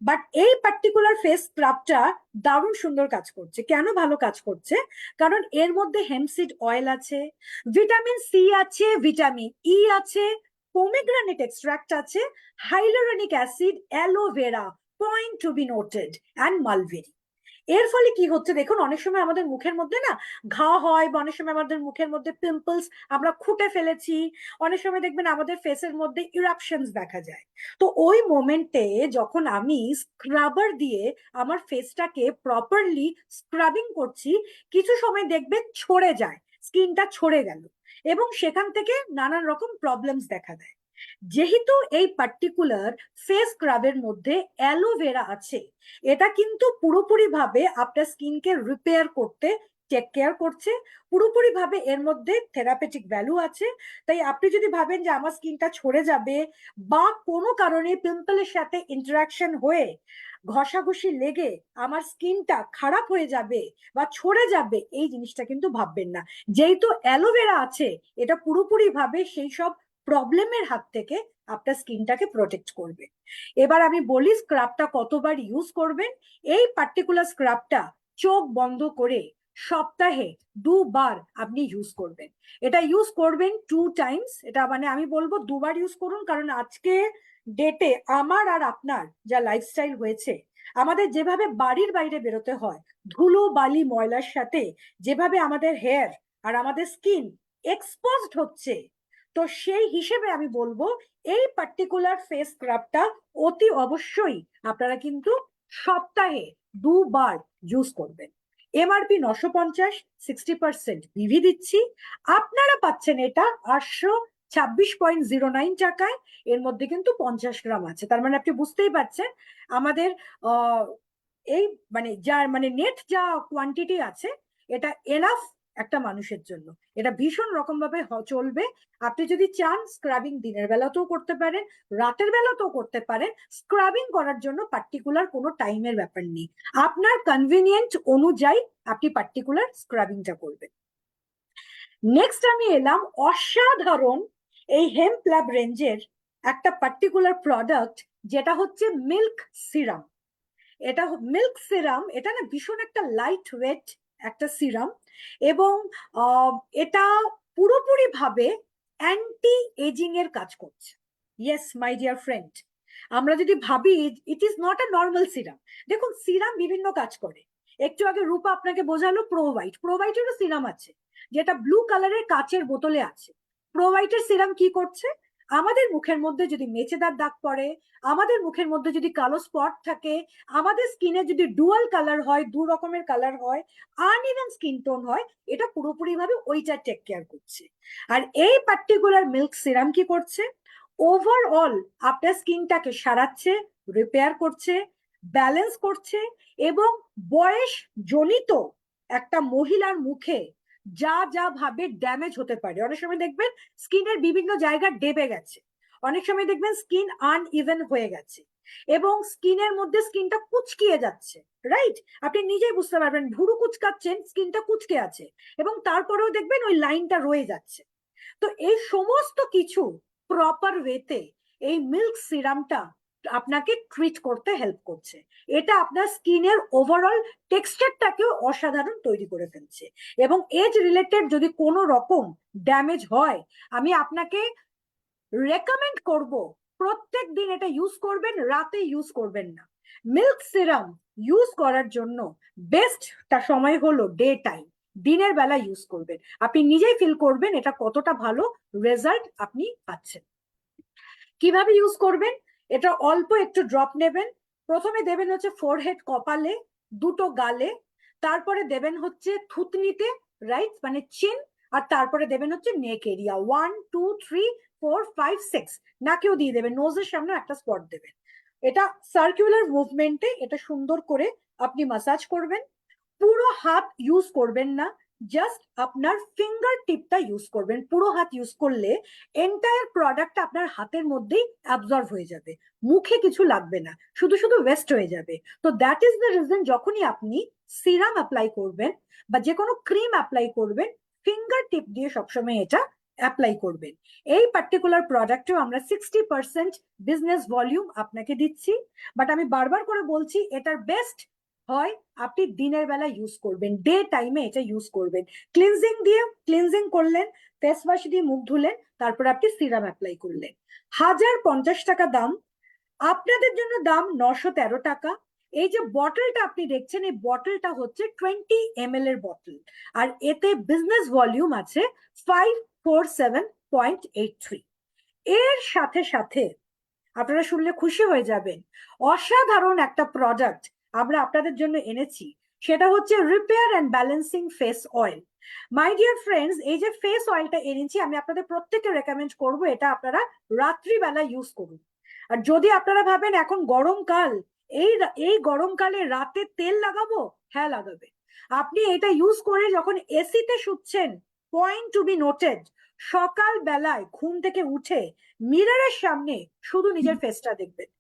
বাট এই পার্টিকুলার ফেস স্ক্রাবটা দারুণ সুন্দর কাজ করছে। কেন ভালো কাজ করছে? কারণ এর মধ্যে হেম্পসিড অয়েল আছে, ভিটামিন সি আছে, ভিটামিন ই আছে, পোমেগ্রানেট এক্সট্রাক্ট আছে, hyaluronic acid, aloe vera, point to be noted, and mulberry. এর ফলে কি হচ্ছে দেখুন, অনেক সময় আমাদের মুখের মধ্যে না ঘা হয়, বা অনেক সময় আমাদের মুখের মধ্যে পিম্পলস আমরা খুঁটে ফেলেছি, অনেক সময় দেখবেন আমাদের ফেসের মধ্যে ইরাপশনস দেখা যায়। তো ওই মোমেন্টে যখন আমি স্ক্রাবার দিয়ে আমার ফেসটাকে প্রপারলি স্ক্রাবিং করছি, কিছু সময় দেখবেন ছড়ে যায়, স্কিনটা ছড়ে গেল, এবং সেখান থেকে নানান রকম প্রবলেমস দেখা দেয়। যেহেতু এই পার্টিকুলার ফেস স্ক্রাবের মধ্যে অ্যালোভেরা আছে, এটা কিন্তু পুরোপুরি ভাবে আপনার স্কিনকে রিপেয়ার করতে টেক কেয়ার করছে, পুরোপুরি ভাবে এর মধ্যে থেরাপিউটিক ভ্যালু আছে। তাই আপনি যদি ভাবেন যে আমার স্কিনটা ছড়ে যাবে, বা কোনো কারণে পিম্পলের সাথে ইন্টারাকশন হয়ে ঘষাঘষি লেগে আমার স্কিনটা খারাপ হয়ে যাবে বা ছড়ে যাবে, এই জিনিসটা কিন্তু ভাববেন না। যেহেতু অ্যালোভেরা আছে, এটা পুরোপুরি ভাবে সেই সব প্রবলেমের হাত থেকে আপনার স্কিনটাকে প্রোটেক্ট করবে। এবার আমি বলি স্ক্রাবটা কতবার ইউজ করবেন। এই পার্টিকুলার স্ক্রাবটা চোখ বন্ধ করে সপ্তাহে 2 বার আপনি ইউজ করবেন। এটা ইউজ করবেন 2 টাইমস। এটা মানে আমি বলবো 2 বার ইউজ করুন, কারণ আজকে ডেটে আমার আর আপনার যা লাইফস্টাইল হয়েছে, আমাদের যেভাবে বাড়ির বাইরে বেরোতে হয় ধুলো বালি ময়লার সাথে, যেভাবে আমাদের হেয়ার আর আমাদের স্কিন এক্সপোজড হচ্ছে, তো সেই হিসেবে আমি বলবো এই পার্টিকুলার ফেস স্ক্রাবটা অতি অবশ্যই আপনারা কিন্তু সপ্তাহে 2 বার ইউজ করবেন। এমআরপি 950, 60% বিভি দিচ্ছি, আপনারা পাচ্ছেন এটা 826.09 টাকায়। এর মধ্যে কিন্তু 50 গ্রাম আছে, তার মানে আপনি বুঝতেই পারছেন আমাদের এই মানে যার মানে নেট যা কোয়ান্টিটি আছে এটা এনাফ একটা মানুষের জন্য। এটা ভীষণ রকম ভাবে চলবে। আপনি যদি চান স্ক্রাবিং দিনের বেলাতেও করতে পারেন, রাতের বেলাতেও করতে পারেন। স্ক্রাবিং করার জন্য পার্টিকুলার কোনো টাইমের ব্যাপার নেই, আপনার কনভিনিয়েন্ট অনুযায়ী আপনি পার্টিকুলার স্ক্রাবিংটা করবেন। নেক্সট আমি এলাম অসাধারণ এই হেম্প ল্যাব রেঞ্জের একটা পার্টিকুলার প্রোডাক্ট, যেটা হচ্ছে মিল্ক সিরাম। এটা মিল্ক সিরাম, এটা না ভীষণ একটা লাইট ওয়েট একটা সিরাম, এবং এটা পুরোপুরি ভাবে অ্যান্টি এজিং এর কাজ করছে। ইয়েস মাই ডিয়ার ফ্রেন্ড, আমরা যদি ভাবি it is not a normal serum. দেখুন সিরাম বিভিন্ন কাজ করে, একটু আগে রূপা আপনাকে বোঝালো প্রোভাইট, প্রোভাইটেরও সিরাম আছে যেটা ব্লু কালারের কাচের বোতলে আছে। প্রোভাইটের সিরাম কি করছে, আমাদের মুখের মধ্যে যদি মেচেদার দাগ পড়ে, আমাদের মুখের মধ্যে যদি কালো স্পট থাকে, আমাদের স্কিনে যদি ডুয়াল কালার হয়, 2 রকমের কালার হয়, আনইভেন স্কিন টোন হয়, এটা পুরোপুরি ভাবে ওইটা টেক কেয়ার করছে। আর এই পার্টিকুলার মিল্ক সিরাম কি করছে, ওভারঅল আপনার স্কিনটাকে সারাচ্ছে, রিপেয়ার করছে, ব্যালেন্স করছে, এবং বয়স জনিত একটা মহিলার মুখে যা যা ভাবে ড্যামেজ হতে পারে, অনেক সময় দেখবেন স্কিনের বিভিন্ন জায়গা ডেবে গেছে, অনেক সময় দেখবেন স্কিন আনইভেন হয়ে গেছে, এবং স্কিনের মধ্যে স্কিনটা কুচকিয়ে যাচ্ছে, রাইট? আপনি নিজেই বুঝতে পারবেন, ভুরু কুচকাচ্ছেন, স্কিনটা কুচকে আছে, এবং তারপরেও দেখবেন ওই লাইনটা রয়ে যাচ্ছে। তো এই সমস্ত কিছু প্রপার ওয়েতে এই মিল্ক সিরামটা আপনাকে ট্রিট করতে হেল্প করছে। এটা আপনার স্কিনের ওভারঅল টেক্সচারটাকেও অসাধারণ তৈরি করে ফেলছে, এবং এজ রিলেটেড যদি কোনো রকম ড্যামেজ হয়, আমি আপনাকে রেকমেন্ড করব প্রত্যেক দিন এটা ইউজ করবেন, রাতে ইউজ করবেন না। মিল্ক সিরাম ইউজ করার জন্য বেস্টটা সময় হলো ডে টাইম, দিনের বেলা ইউজ করবেন, আপনি নিজেই ফিল করবেন এটা কতটা ভালো রেজাল্ট আপনি পাচ্ছেন। কিভাবে ইউজ করবেন, এটা অল্প একটু ড্রপ নেবেন, প্রথমে দেবেন হচ্ছে ফোরহেড কপালে, দুটো গালে, তারপরে দেবেন হচ্ছে থুতনিতে, রাইট মানে চিন, আর তারপরে দেবেন হচ্ছে নেক এরিয়া 1 2 3 4 5 6, নাকেও দিয়ে দেবেন, নোজের সামনে একটা স্পট দেবেন। এটা সার্কুলার মুভমেন্টে এটা সুন্দর করে আপনি মাসাজ করবেন। পুরো হাত ইউজ করবেন না, জাস্ট আপনার ফিঙ্গার টিপটা ইউজ করবেন। পুরো হাত ইউজ করলে এন্টায়ার প্রোডাক্টটা আপনার হাতের মধ্যেই অ্যাবজর্ব হয়ে যাবে, মুখে কিছু লাগবে না, শুধু শুধু ওয়েস্ট হয়ে যাবে। তো দ্যাট ইজ দ্য রিজন, যখনই আপনি সিরাম অ্যাপ্লাই করবেন বা যে কোনো ক্রিম অ্যাপ্লাই করবেন, ফিঙ্গার টিপ দিয়ে সবসময় এটা অ্যাপ্লাই করবেন। এই পার্টিকুলার প্রোডাক্টেও আমরা 60% বিজনেস ভলিউম আপনাকে দিচ্ছি, বাট আমি বারবার করে বলছি এটার বেস্ট হয় আপনি দিনের বেলা ইউজ করবেন, ডে টাইমে এটা ইউজ করবেন। ক্লিনজিং দিয়ে ক্লিনজিং করলেন, ফেস ওয়াশ দিয়ে মুখ ধুলেন, তারপর আপনি সিরাম অ্যাপ্লাই করলেন। 1050 টাকা দাম, আপনাদের জন্য দাম 913 টাকা। এই যে বটলটা আপনি দেখছেন, এই বটলটা হচ্ছে 20 ml এর বটল, আর এতে বিজনেস ভলিউম আছে 547.83। এর সাথে সাথে আপনারা শুনলে খুশি হয়ে যাবেন, অসাধারণ একটা প্রোডাক্ট আমরা আপনাদের জন্য এনেছি, সেটা হচ্ছে repair and balancing face oil. My dear friends, এই যে ফেস অয়েলটা এনেছি, আমি আপনাদের প্রত্যেককে রেকমেন্ড করব এটা আপনারা রাত্রিবেলা ইউজ করুন। আর যদি আপনারা ভাবেন এখন গরমকাল, এই গরমকালে রাতে তেল লাগাবো, হ্যাঁ লাগাবে। আপনি এটা ইউজ করে যখন এসিতে শুচ্ছেন, পয়েন্ট টু বি নোটেড, সকাল বেলায় ঘুম থেকে উঠে মিররের সামনে শুধু নিজের ফেসটা দেখবেন,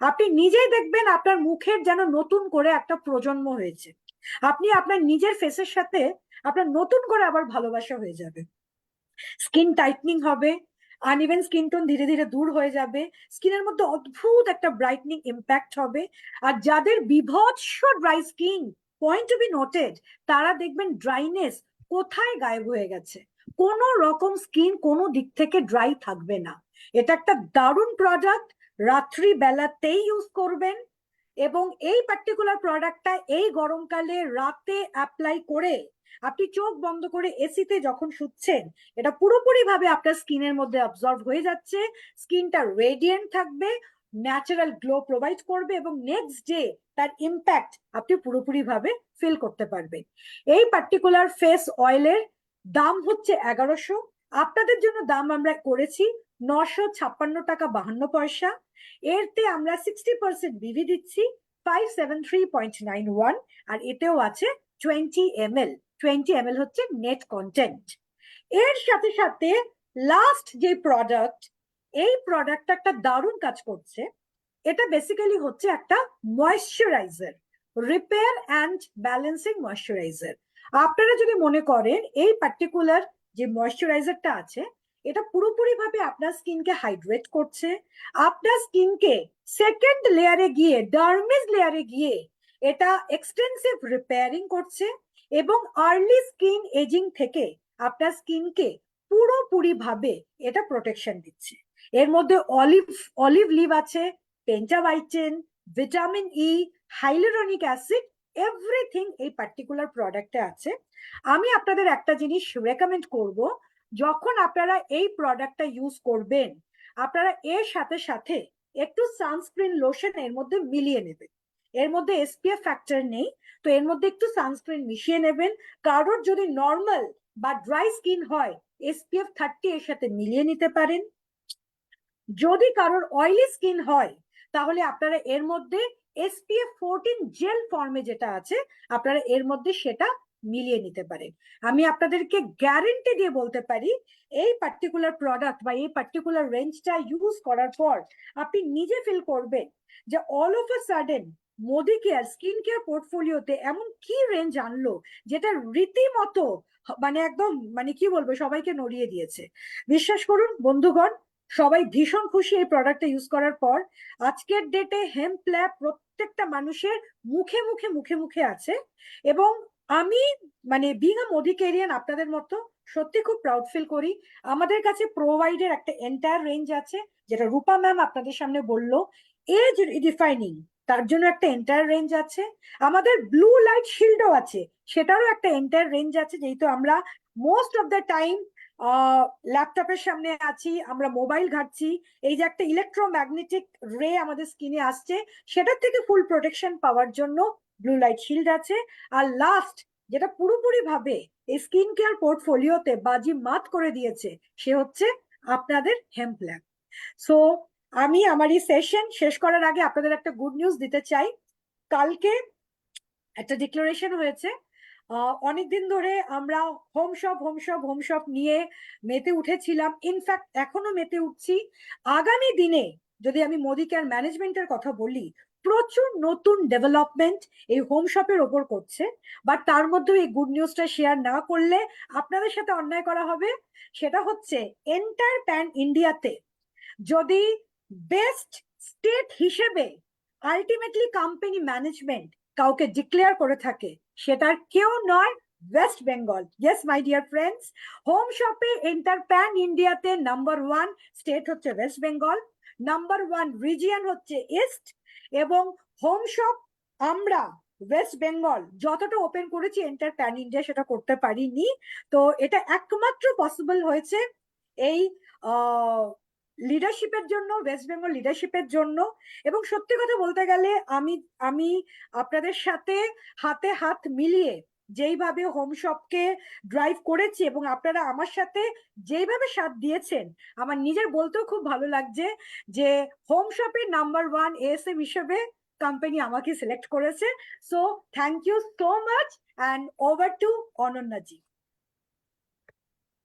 আপনি নিজেই দেখবেন আপনার মুখের যেন নতুন করে একটা প্রজন্ম হয়েছে, আপনি আপনার নিজের ফেসের সাথে আপনার নতুন করে আবার ভালোবাসা হয়ে যাবে, স্কিন টাইটনিং হবে, আনইভেন স্কিন টোন ধীরে ধীরে দূর হয়ে যাবে, স্কিনের মধ্যে অদ্ভুত একটা ব্রাইটনিং ইম্প্যাক্ট হবে। আর যাদের বিভৎস dry skin, point to be noted, তারা দেখবেন ড্রাইনেস কোথায় গায়েব হয়ে গেছে, কোনো রকম স্কিন কোনো দিক থেকে ড্রাই থাকবে না। এটা একটা দারুণ প্রোডাক্ট, রাত্রি বেলাতেই ইউজ করবেন। এবং এই পার্টিকুলার প্রোডাক্টটা এই গরমকালে রাতে অ্যাপ্লাই করে আপনি চোখ বন্ধ করে এসিতে যখন শুচ্ছেন, এটা পুরোপুরি ভাবে আপনার স্কিনের মধ্যে অবজর্ভ হয়ে যাচ্ছে, স্কিনটা রেডিয়েন্ট থাকবে, ন্যাচারাল গ্লো প্রোভাইড করবে, এবং নেক্সট ডে তার ইম্প্যাক্ট আপনি পুরোপুরি ভাবে ফিল করতে পারবেন। এই পার্টিকুলার ফেস অয়েলের দাম হচ্ছে 1100, আপনাদের জন্য দাম আমরা করেছি 956 টাকা 52 পয়সা। এরতে আমরা 60% বিভি দিচ্ছি 573.91, আর এতেও আছে 20 ml। 20 ml হচ্ছে নেট কন্টেন্ট। এর সাথে সাথে লাস্ট যে প্রোডাক্ট, এই প্রোডাক্টটা একটা দারুণ কাজ করছে। এটা বেসিক্যালি হচ্ছে একটা moisturiser, repair and balancing moisturiser. আপনারা যদি মনে করেন এই পার্টিকুলার যে ময়েশ্চারাইজারটা আছে, এটা পুরোপুরি ভাবে আপনার স্কিনকে হাইড্রেট করছে, আপনার স্কিনকে সেকেন্ড লেয়ারে গিয়ে, ডার্মিস লেয়ারে গিয়ে এটা এক্সটেন্সিভ রিপেয়ারিং করছে, এবং আর্লি স্কিন এজিং থেকে আপনার স্কিনকে পুরোপুরি ভাবে এটা প্রোটেকশন দিচ্ছে। এর মধ্যে অলিভ লিভ আছে, pentavitin, vitamin E, hyaluronic acid, everything এই পার্টিকুলার প্রোডাক্টে আছে। আমি আপনাদের একটা জিনিস রেকমেন্ড করব, যখন আপনারা এই প্রোডাক্টটা ইউজ করবেন, আপনারা এর সাথে সাথে একটু সানস্ক্রিন লোশন এর মধ্যে মিলিয়ে নেবেন। এর মধ্যে এসপিএফ ফ্যাক্টর নেই, তো এর মধ্যে একটু সানস্ক্রিন মিশিয়ে নেবেন। কারোর যদি নর্মাল বা ড্রাই স্কিন হয়, এসপিএফ 30 এর সাথে মিলিয়ে নিতে পারেন। যদি কারোর অয়েলি স্কিন হয়, তাহলে আপনারা এর মধ্যে এসপিএফ 14 জেল ফর্মে যেটা আছে, আপনারা এর মধ্যে সেটা মিলিয়ে নিতে পারেন। আমি আপনাদেরকে গ্যারেন্টি দিয়ে বলতে পারি, এই পার্টিকুলার প্রোডাক্ট বা এই পার্টিকুলার রেঞ্জটা ইউজ করার পর আপনি নিজে ফিল করবেন যে all of a sudden Modi care skin care পোর্টফোলিওতে এমন কি রেঞ্জ আনলো, যেটা রীতিমতো মানে একদম মানে কি বলবো, সবাইকে নড়িয়ে দিয়েছে। বিশ্বাস করুন বন্ধুগণ, সবাই ভীষণ খুশি এই প্রোডাক্টটা ইউজ করার পর। আজকের ডেটে হেম্প ল্যাব প্রত্যেকটা মানুষের মুখে মুখে মুখে মুখে আছে, এবং আমি মানে বিং আ মোদিকেরিয়ান আপনাদের মতো সত্যি খুব প্রাউড ফিল করি। আমাদের কাছে প্রোভাইডের একটা এন্টায়ার রেঞ্জ আছে, যেটা রূপা ম্যাম আপনাদের সামনে বললো। এজ রিডিফাইনিং, তার জন্য একটা এন্টায়ার রেঞ্জ আছে। আমাদের ব্লু লাইট শিল্ডও আছে, সেটারও একটা এন্টায়ার রেঞ্জ আছে। যেহেতু আমরা মোস্ট অফ দ্য টাইম ল্যাপটপের সামনে আছি, আমরা মোবাইল ঘাটছি, এই যে একটা ইলেকট্রোম্যাগনেটিক রে আমাদের স্কিনে আসছে, সেটার থেকে ফুল প্রোটেকশন পাওয়ার জন্য ব্লু লাইট শিল্ড আছে। আর লাস্ট যেটা পুরোপুরি ভাবে এই স্কিন কেয়ার পোর্টফোলিওতে বাজি মাত করে দিয়েছে, সে হচ্ছে আপনাদের হেম্প ল্যাব। সো আমি আমার এই সেশন শেষ করার আগে আপনাদের একটা গুড নিউজ দিতে চাই। কালকে একটা ডিক্লারেশন হয়েছে। অনেকদিন ধরে আমরা হোম শপ নিয়ে মেতে উঠেছিলাম, ইনফ্যাক্ট এখনো মেতে উঠছি। আগামী দিনে যদি আমি মোদি কেয়ার ম্যানেজমেন্টের কথা বলি, প্রচুর নতুন ডেভেলপমেন্ট এই হোম শপের ওপর করছে। বাট তার মধ্যে এই গুড নিউজটা শেয়ার না করলে আপনাদের সাথে অন্যায় করা হবে। সেটা হচ্ছে এন্টায়ার প্যান ইন্ডিয়াতে যদি বেস্ট স্টেট হিসেবে আলটিমেটলি কোম্পানি ম্যানেজমেন্ট কাউকে ডিক্লেয়ার করে থাকে, সেটার কেউ নয়, West Bengal. Yes my dear friends, home শপে এন্টার প্যান ইন্ডিয়াতে নাম্বার 1 স্টেট হচ্ছে ওয়েস্ট বেঙ্গল, নাম্বার 1 রিজিয়ন হচ্ছে ইস্ট, এবং হোম শপ আমরা ওয়েস্ট বেঙ্গল যতটা ওপেন করেছি এন্টার প্যান ইন্ডিয়া সেটা করতে পারিনি। তো এটা একমাত্র পসিবল হয়েছে এই লিডারশিপের জন্য, ওয়েস্ট বেঙ্গল লিডারশিপের জন্য। এবং সত্যি কথা বলতে গেলে আমি আপনাদের সাথে হাতে হাত মিলিয়ে যেইভাবে হোম শপকে ড্রাইভ করেছি, এবং আপনারা আমার সাথে যেইভাবে সাথ দিয়েছেন, আমার নিজের বলতেও খুব ভালো লাগছে যে হোম শপের নাম্বার 1 এএসএম হিসেবে কোম্পানি আমাকে সিলেক্ট করেছে। So thank you so much, and over to Ananya ji.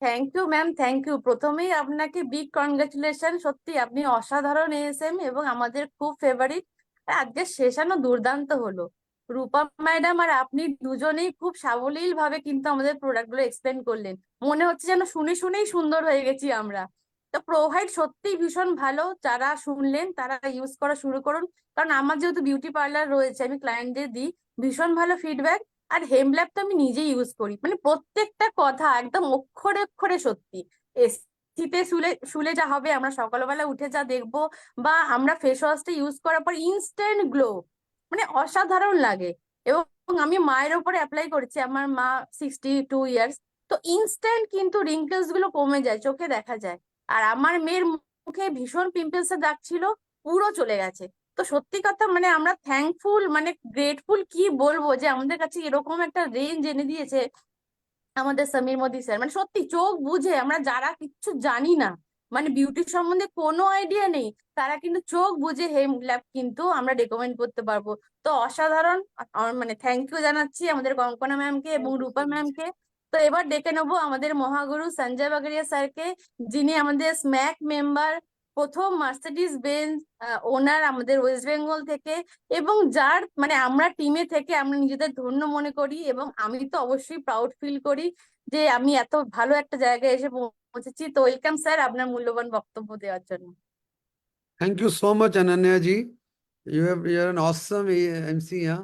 Thank you ma'am, thank you. প্রথমেই আপনাকে বিগ কনগ্রাচুলেশন, সত্যি আপনি অসাধারণ এএসএম এবং আমাদের খুব ফেভারিট। আজকের সেশনও দুর্দান্ত হলো। রূপা ম্যাডাম আর আপনি দুজনেই খুব সাবলীল ভাবে কিন্তু আমাদের প্রোডাক্ট গুলো এক্সপ্লেন করলেন, মনে হচ্ছে যেন শুনে শুনেই সুন্দর হয়ে গেছি আমরা। তো প্রোভাইড সত্যিই ভীষণ ভালো, যারা শুনলেন তারা ইউজ করা শুরু করুন। কারণ আমার যেহেতু বিউটি পার্লার রয়েছে, আমি ক্লায়েন্টদের দিই, ভীষণ ভালো ফিডব্যাক। আর হেমল্যাব তো আমি নিজেই ইউজ করি, মানে প্রত্যেকটা কথা একদম অক্ষরে অক্ষরে সত্যি। এসিতে শুলে শুলে যা হবে, আমরা সকালবেলা উঠে যা দেখবো, বা আমরা ফেস ওয়াশটা ইউজ করার পর ইনস্ট্যান্ট গ্লো, মানে অসাধারণ লাগে। এবং আমি মায়ের উপরে অ্যাপ্লাই করেছি, আমার মা 62 ইয়ার্স, তো ইনস্ট্যান্ট কিন্তু রিঙ্কেলস গুলো কমে যায়, চোখে দেখা যায়। আর আমার মেয়ের মুখে ভীষণ পিম্পলস এর দাগ ছিল, পুরো চলে গেছে। তো সত্যি কথা, মানে আমরা থ্যাঙ্কফুল, মানে গ্রেটফুল, কি বলবো, যে আমাদের কাছে এরকম একটা রেঞ্জ এনে দিয়েছে আমাদের সমীর মোদি স্যার। মানে সত্যি চোখ বুঝে, আমরা যারা কিচ্ছু জানি না, মানে বিউটির সম্বন্ধে কোনো আইডিয়া নেই, তারা কিন্তু চোখ বুঝে হেম ল্যাব কিন্তু আমরা রেকমেন্ড করতে পারবো। তো অসাধারণ, আমার মানে থ্যাংক ইউ জানাচ্ছি আমাদের কঙ্কনা ম্যামকে এবং Thank you Rupa so much. ম্যামকে। তো এবার ডেকে নেবো আমাদের মহাগুরু সঞ্জয় বাগড়িয়া স্যারকে, যিনি আমাদের স্ম্যাক মেম্বার, প্রথম মার্সিডিজ বেঞ্জ ওনার আমাদের ওয়েস্ট বেঙ্গল থেকে, এবং যার মানে আমরা টিমে থেকে আমরা নিজেদের ধন্য মনে করি, এবং আমি তো অবশ্যই প্রাউড ফিল করি যে আমি এত ভালো একটা জায়গায় এসে পৌঁছেছি। তো ওয়েলকাম স্যার, আপনার মূল্যবান বক্তব্য দেওয়ার জন্য। Thank you so much, Ananya ji. You're an awesome MC, huh?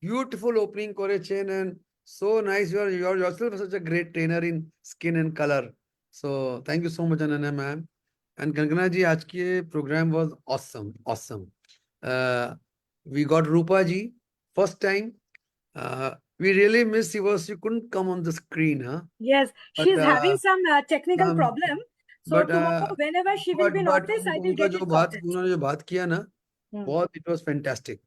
Beautiful opening করেছেন, and so nice. You're yourself such a great trainer in skin and color. So thank you so much, Ananya ma'am. And Kankana ji, आज के program was awesome. We got Rupa ji first time. We really missed she couldn't come on the screen, huh? Yes, But she's having some technical um, problem. So but tomorrow, whenever she will be in office, I will get it sorted. उन्होंने जो बात किया ना, Hmm. बहुत it was fantastic.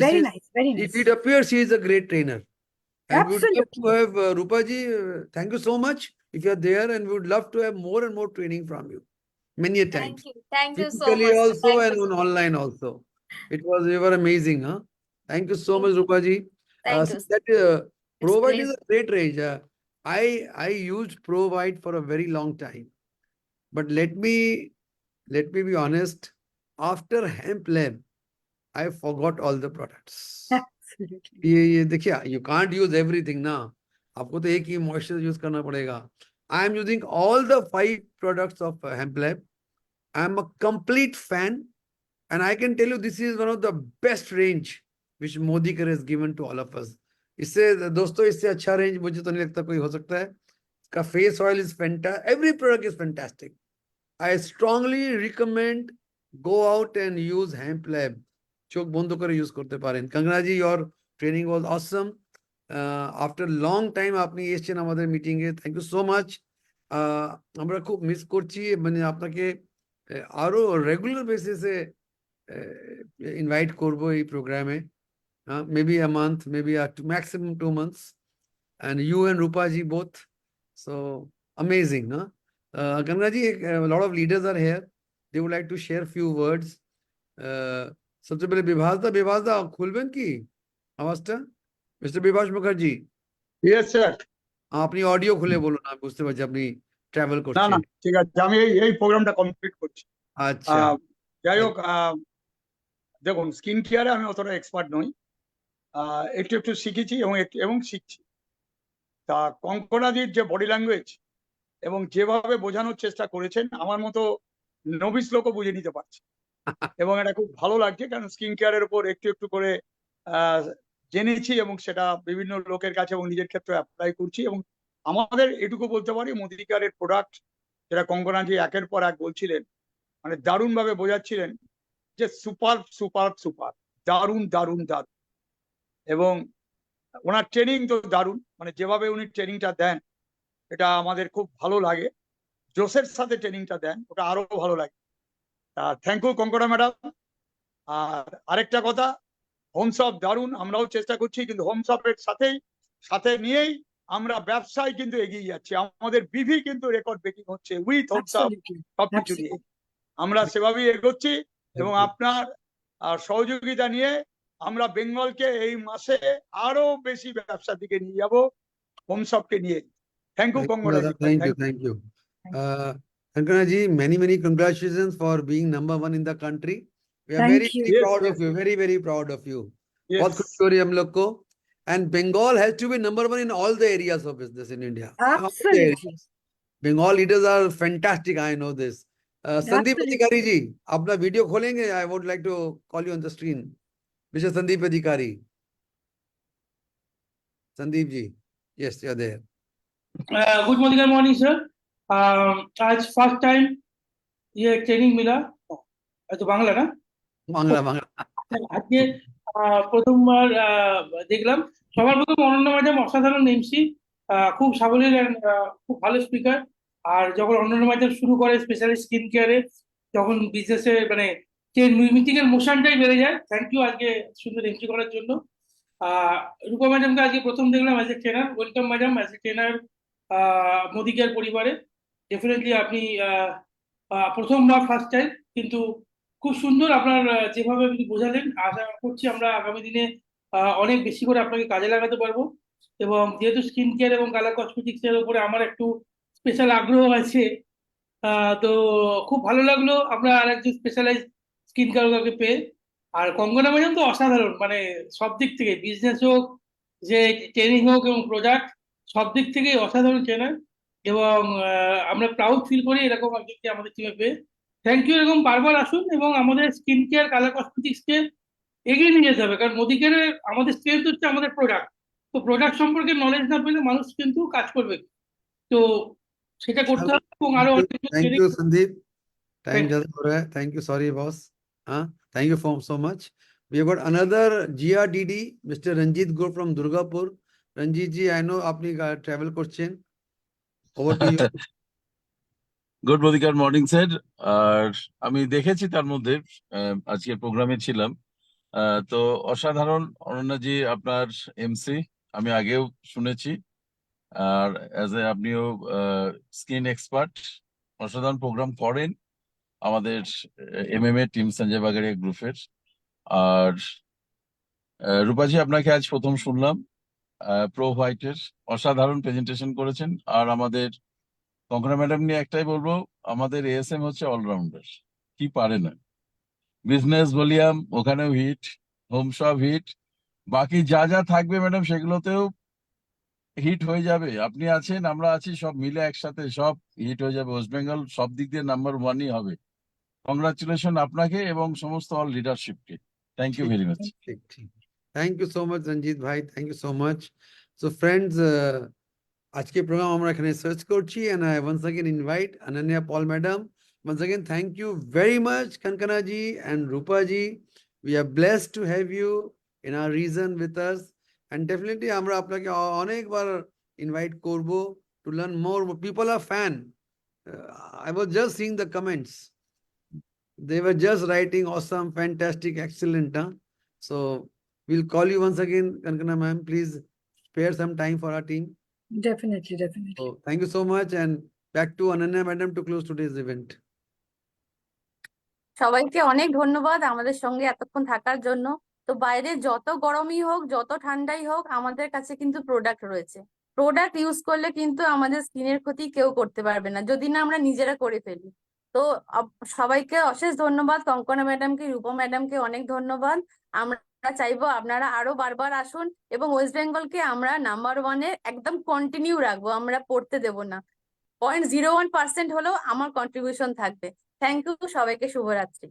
Very nice, very It nice. appears she is a great trainer. And we would love to Absolutely. have Rupa ji, thank you so much if you're there, and we would love to have more and more training from you. Many a times. Thank you so Physically much. also Thank and you so on much. online also. You were amazing, huh? Thank you so much, Rupa ji. Thank you. See that It's Provide is great. a great range. I used Provide for a very long time. But let me be honest, after Hemp Lab, I forgot all the products. Absolutely. ये देखिए, you can't use everything ना, आपको तो एक ही moisture use करना पड़ेगा. I am using all the 5 products of Hemp Lab. I am a complete fan, and I can tell you this is one of the best range which Modikar has given to all of us. इससे दोस्तों, इससे अच्छा range मुझे तो नहीं लगता कोई हो सकता है. इसका face oil is fantastic, every product is fantastic. I strongly recommend go out and use Hemp Lab. চোখ বন্ধ করে ইউজ করতে পারেন. কাঙ্গনা জি, your training was awesome. After long time আপনি এসেছেন আমাদের মিটিং এ. Thank you so much. আমরা খুব মিস করছি, মানে আপনাকে আরো রেগুলার বেসিসে ইনভাইট করব এই প্রোগ্রামে. Maybe a month, maybe maximum 2 months. And you and Rupa ji both. So amazing, huh? Ganga ji, a lot of leaders are here. They would like to share few words. सबसे पहले विभासदा खुलবেন কি আওয়াজটা? Mister Bibhas Mukherjee, yes sir. আপনি audio খুলে বলুন, আমি বুঝতে পারছি আপনি ট্রাভেল না করছেন. না, ঠিক আছে, আমি এই প্রোগ্রামটা কমপ্লিট করছি। আচ্ছা, যাই হোক, দেখুন, স্কিন কেয়ারে আমি অতটা এক্সপার্ট নই, একটু একটু শিখেছি এবং শিখছি। তা কঙ্কনাদির যে বডি ল্যাঙ্গুয়েজ এবং যেভাবে বোঝানোর চেষ্টা করেছেন, আমার মতো নবিস লোকও বুঝে নিতে পারছে, এবং এটা খুব ভালো লাগছে, কারণ স্কিন কেয়ারের উপর একটু একটু করে জেনেছি এবং সেটা বিভিন্ন লোকের কাছে এবং নিজের ক্ষেত্রে অ্যাপ্লাই করছি। এবং আমাদের এটুকু বলতে পারি, মোদিকারের প্রোডাক্ট যেটা কঙ্কনাজি একের পর এক বলছিলেন, মানে দারুণ ভাবে বোঝাচ্ছিলেন যে সুপার সুপার সুপার, দারুণ দারুণ দারুণ। এবং ওনার ট্রেনিং তো দারুণ, মানে যেভাবে উনি ট্রেনিংটা দেন এটা আমাদের খুব ভালো লাগে। জোসের সাথে ট্রেনিংটা দেন, ওটা আরো ভালো লাগে। Thank you Konkona madam. আর আরেকটা কথা, হোমসপ দারুণ, আমরাও চেষ্টা করছি, কিন্তু হোমসপের সাথে নিয়েই আমরা ব্যবসায় কিন্তু এগিয়ে যাচ্ছি। আমাদের বিভি কিন্তু রেকর্ড ব্রেকিং হচ্ছে উইথ হোমসপ, Absolutely. সবকিছু নিয়ে আমরা সেভাবেই এগোচ্ছি। এবং আপনার সহযোগিতা নিয়ে আমরা বেঙ্গলকে এই মাসে আরো বেশি ব্যবসার দিকে নিয়ে যাব, হোমসপকে নিয়ে। Thank you Kankana ji. Thank you. Kankana ji, many congratulations for being number 1 in the country. We are Thank very you. very Yes, proud yes. of you. Very proud of you. Yes. बहुत खुशी हो रही है हम लोग को. And Bengal has to be number 1 in all the areas of business in India. All the Absolutely. areas. Bengal leaders are fantastic. I know this. Sandeep Absolutely. Adhikari ji, अपना video खोलेंगे. I would like to call you on the screen. Mr. Sandeep Adhikari. Sandeep ji, yes, you're there. Good morning sir. आज first time ये training मिला. तो বাংলা না বাংলা বাংলা আজকে প্রথমবার দেখলাম. সবার প্রথম অনন্যা ম্যাডাম অসাধারণ এমসি, খুব সাবলীল and, খুব ভালো স্পিকার. আর যখন অনন্যা ম্যাডাম শুরু করে স্পেশালি স্কিন কেয়ারে, তখন বিজনেসে মানে যে মিটিং এর মোশনটাই বেড়ে যায়. থ্যাংক ইউ আজকে সুন্দর এমসি করার জন্য. রূপা ম্যাডামকে আজকে প্রথম দেখলাম as a trainer. Welcome madam as a trainer Modi care পরিবারে. ডেফিনেটলি আপনি প্রথমবার ফার্স্ট টাইম, কিন্তু খুব সুন্দর আপনার যেভাবে আপনি বোঝালেন. আশা করছি আমরা আগামী দিনে অনেক বেশি করে আপনাকে কাজে লাগাতে পারবো. এবং যেহেতু স্কিন কেয়ার এবং কালার কসমেটিক্স এর উপরে আমার একটু স্পেশাল আগ্রহ আছে, তো খুব ভালো লাগলো আমরা আরেকজন স্পেশালাইজ স্কিন কেয়ারকে পেয়ে. আর কঙ্গনা ম্যাডাম তো অসাধারণ, মানে সব দিক থেকে বিজনেস হোক, যে ট্রেনিং হোক এবং প্রোডাক্ট, সব দিক থেকেই অসাধারণ ট্রেনার. এবং আমরা প্রাউড ফিল করি এরকম একজনকে আমাদের টিমে পেয়ে. Thank you. এরকম বারবার আসুন এবং আমাদের স্কিন কেয়ার কালার কসমেটিক্স কে এগিয়ে নিয়ে যেতে হবে. কারণ মোদি কেয়ারে আমাদের স্ট্রেংথ হচ্ছে আমাদের প্রোডাক্ট. তো প্রোডাক্ট সম্পর্কে নলেজ না পেলে মানুষ কিন্তু কাজ করবে. তো সেটা করতে হবে এবং আরো অনেক Thank you, Sandeep. Time ज़्यादा हो रहा है. Thank you. Sorry, boss. Thank you so much. We have got another GRDD, Mr. Ranjit Go from Durgapur. Ranjit ji, I know আপনি travel করছেন. Over to you. Good morning sir. আর আমি দেখেছি তার মধ্যে আজকে প্রোগ্রামে ছিলাম. তো অসাধারণ অনন্যাজি আপনার এমসি আমি আগেও শুনেছি. আর আপনিও স্কিন এক্সপার্ট, অসাধারণ প্রোগ্রাম করেন আমাদের MMA টিম সঞ্জয় বাগারিয়া গ্রুপের. আর রূপাজি আপনাকে আজ প্রথম শুনলাম প্রো হোয়াইটের, অসাধারণ প্রেজেন্টেশন করেছেন. আর আমাদের কঙ্কনা ম্যাডাম নিয়ে একটাই বলবো, আমাদের ASM হচ্ছে অলরাউন্ডার, কি পারে না. বিজনেস ভলিউম ওখানেও হিট, হোম সব হিট, বাকি যা যা থাকবে ম্যাডাম সেগুলোতেও হিট হয়ে যাবে. আপনি আছেন, আমরা আছি, সব মিলে একসাথে সব হিট হয়ে যাবে. ওয়েস্ট বেঙ্গল সব দিক দিয়ে নাম্বার 1ই হবে. কংগ্রাচুলেশন আপনাকে এবং সমস্ত অল লিডারশিপকে. Thank you very much. ঠিক ঠিক. Thank you so much, Ranjit bhai. Thank you so much. So friends, আজকে প্রোগ্রাম আমরা এখানে সার্চ করছি, and I once again invite Ananya Paul madam. Once again, thank you very much, Kankana ji and Rupa ji. We are blessed to have you in our region with us, and definitely আমরা আপনাকে অনেকবার invite করব to learn more. People are fan. I was just seeing the comments. They were just writing awesome, fantastic, excellent. So we'll call you once again, Kankana ma'am. Please spare some time for our team. Definitely, definitely. So thank you so much, and back to Ananya madam to close today's event. সবাইকে অনেক ধন্যবাদ আমাদের সঙ্গে এতক্ষণ থাকার জন্য. তো বাইরে যত গরমই হোক, যত ঠান্ডাই হোক, আমাদের কাছে কিন্তু প্রোডাক্ট রয়েছে. প্রোডাক্ট ইউজ করলে কিন্তু আমাদের স্কিনের ক্ষতি কেউ করতে পারবে না, যদি না আমরা নিজেরা করে ফেলি. তো সবাইকে অশেষ ধন্যবাদ. কঙ্কনা ম্যাডামকে, রূপা ম্যাডামকে অনেক ধন্যবাদ. আমরা চাইবো আপনারা আরো বারবার আসুন এবং ওয়েস্ট বেঙ্গলকে আমরা নাম্বার 1-এ একদম কন্টিনিউ রাখবো. আমরা পড়তে দেব না. 0.01% হলেও আমার কন্ট্রিবিউশন থাকবে. থ্যাংক ইউ সবাইকে. শুভরাত্রি.